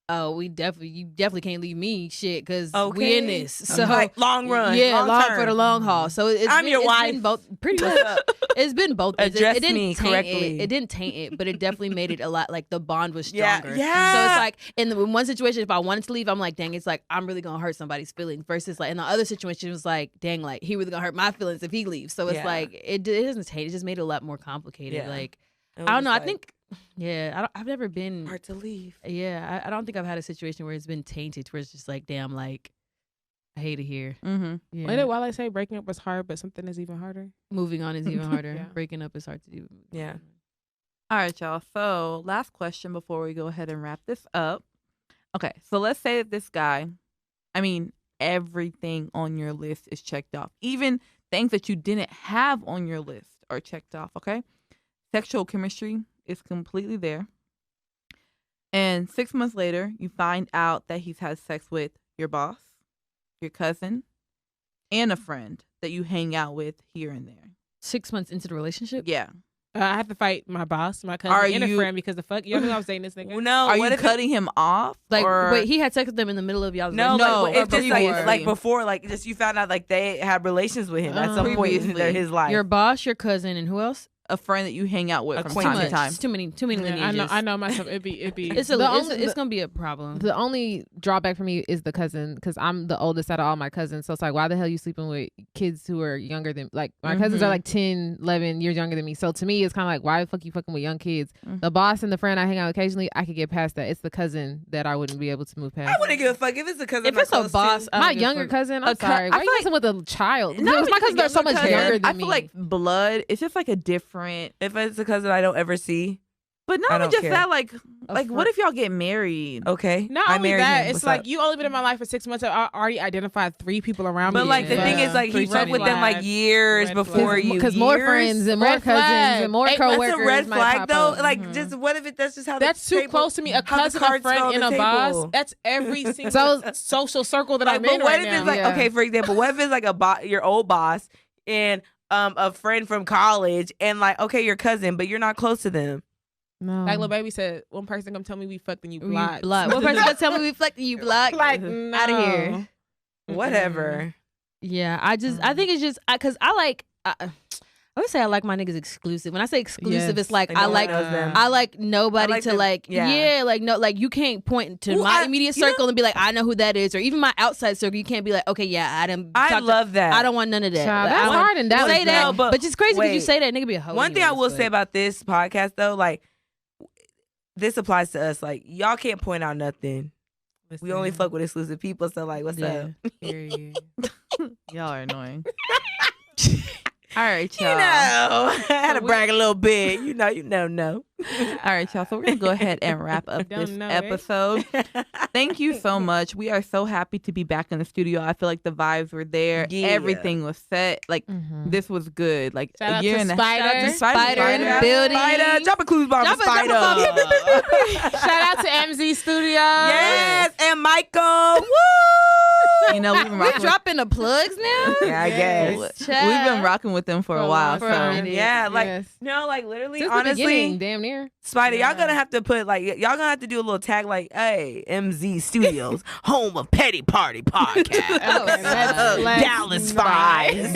oh, you definitely can't leave me, shit, because we in this. So like long run, long for the long haul. So I'm your wife. Been both, pretty much. It's been both. Address it didn't me taint correctly. It didn't taint it, but it definitely made it a lot. Like the bond was stronger. Yeah. So it's like in one situation, if I wanted to leave, I'm like, dang, it's like I'm really gonna hurt somebody's feelings. Versus like in the other situation, it was like, dang, like he really gonna hurt my feelings if he leaves. So it's like it doesn't taint. It just made it a lot more complicated. Yeah. Like I don't know. I think. Yeah, I've never been hard to leave. Yeah, I don't think I've had a situation where it's been tainted, where it's just like, damn, like I hate it here. Yeah. Wait, while I say breaking up was hard, but something is even harder. Moving on is even harder. Breaking up is hard to do. Yeah. All right, y'all. So last question before we go ahead and wrap this up. Okay, so let's say that this guy, everything on your list is checked off. Even things that you didn't have on your list are checked off. Okay, sexual chemistry is completely there. And 6 months later, you find out that he's had sex with your boss, your cousin, and a friend that you hang out with here and there. 6 months into the relationship? Yeah. I have to fight my boss, my cousin, and a friend because the fuck, you know I was dating this nigga. No, are you cutting him off? Like, wait, he had sex with them in the middle of y'all's No, relationship? it's just like before, like just you found out like they had relations with him at some point in his life. Your boss, your cousin, and who else? a friend that you hang out with from Acquaintance. time to time. It's too many lineages. I know myself. It'd be. It's gonna be a problem. The only drawback for me is the cousin, because I'm the oldest out of all my cousins. So it's like, why the hell you sleeping with kids who are younger than, like, my cousins are like 10, 11 years younger than me. So to me, it's kind of like, why the fuck you fucking with young kids? The boss and the friend I hang out occasionally, I could get past that. It's the cousin that I wouldn't be able to move past. I wouldn't give a fuck if it's a cousin. If it's a boss, My younger cousin, I'm sorry. Why are you messing with a child? No, Because my cousins are so much younger than I me. feel like blood. It's just like a different. If it's a cousin I don't ever see, But I not don't just care. that. Like what if y'all get married? okay. Not I only married that, him. it's What's like up? you only been in my life for 6 months. I already identified 3 people around me. But like the thing is, like he fucked with them like years Red before flag. you. Because more Years? friends and more Red cousins flag. and more Hey, coworkers. That's a red might flag pop though. up. Like just what if that's just how That's the too table, close to me. A how the cousin, a cards go friend, on and the a table. boss. That's every single So- social circle that Like, I'm but in what right if now. it's like Yeah. okay, for example, what if it's like your old boss and a friend from college and like okay, your cousin, but you're not close to them. No. Like Lil Baby said, one person come tell me we fucked and you You blocked. blocked. One person gonna tell me we fucked and you blocked. Like out of here. no. Whatever. Yeah, I think it's just because I would say I like my niggas exclusive. When I say exclusive, Yes. it's like Like, I no one like knows them. I like nobody I like to them. like Yeah. like no, like you can't point to Ooh, my I- immediate you know- circle and be like I know who that is, or even my outside circle. You can't be like okay, yeah, I love that. I don't want none of that. Child, Like, that's I don't hard in Dallas, say that, though. but it's crazy because you Wait. say that nigga be a hoe. One thing I anyways, will but- say about this podcast though, like this applies to us. Like y'all can't point out nothing. We only fuck with exclusive people. So like, what's Yeah. up? Period. Y'all are annoying. All right, You y'all. know, I had to we- brag a little bit. You know. All right, y'all. So we're gonna go ahead and wrap up Don't this know it. episode. Thank you so much. We are so happy to be back in the studio. I feel like the vibes were there. Yeah. Everything was set. Like this was good. Like Shout a out year to and a Spider. half. Spider in the building. Spider, drop a clues bomb for Drop a- drop a Spider. bomb. Shout out to MZ Studios. Yes, and Michael. Woo! You know, we've been We rocking with, dropping the plugs now. Yeah, I guess. we've been rocking with them for a while. For a So minute. Yeah, like Yes. no, like literally, Since the beginning, honestly, damn near. Spider, y'all gonna have to put like y'all gonna have to do a little tag like, hey, MZ Studios, home of Petty Party Podcast. Okay, let's Dallas not. vibes.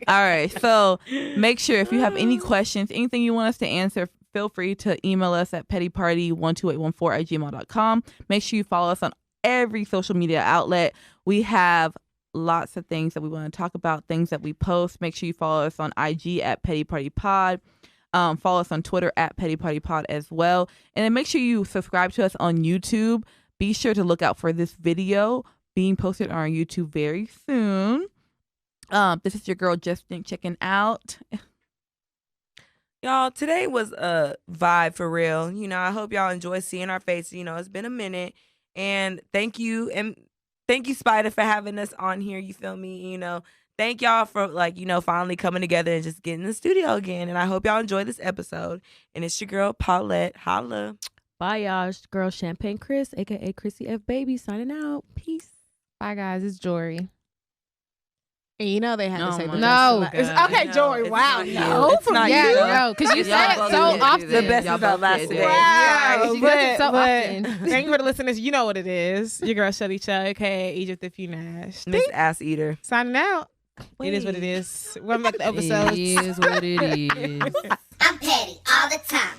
all right. So make sure if you have any questions, anything you want us to answer, feel free to email us at pettyparty12814@gmail.com. Make sure you follow us on every social media outlet. We have lots of things that we want to talk about, things that we post. Make sure you follow us on IG at Petty Party Pod. Follow us on Twitter at Petty Party Pod as well. And then make sure you subscribe to us on YouTube. Be sure to look out for this video being posted on our YouTube very soon. This is your girl Justin checking out. Y'all, today was a vibe for real. You know, I hope y'all enjoy seeing our faces. You know, it's been a minute. And thank you, Spider, for having us on here. You feel me? You know, thank y'all for like, you know, finally coming together and just getting in the studio again. And I hope y'all enjoy this episode. And it's your girl Paulette. Holla. Bye, y'all. It's your girl Champagne Chris, aka Chrissy F Baby, signing out. Peace. Bye, guys. It's Jory. And you know they had to Oh say my the No. best. It's, God. okay, No, Jory. it's Wow. not you. No. It's not Yeah, you. no, because you Y'all say it both so did do often. that. The best Y'all is our both last did today. that. Wow, She does it so often. thank you for the listeners. You know what it is. Your girl Shelly Cho, aka Egypt if you Nash. Miss Ass Eater. Signing out. It is what it is. Welcome back to the episode. It is what it is. I'm petty all the time.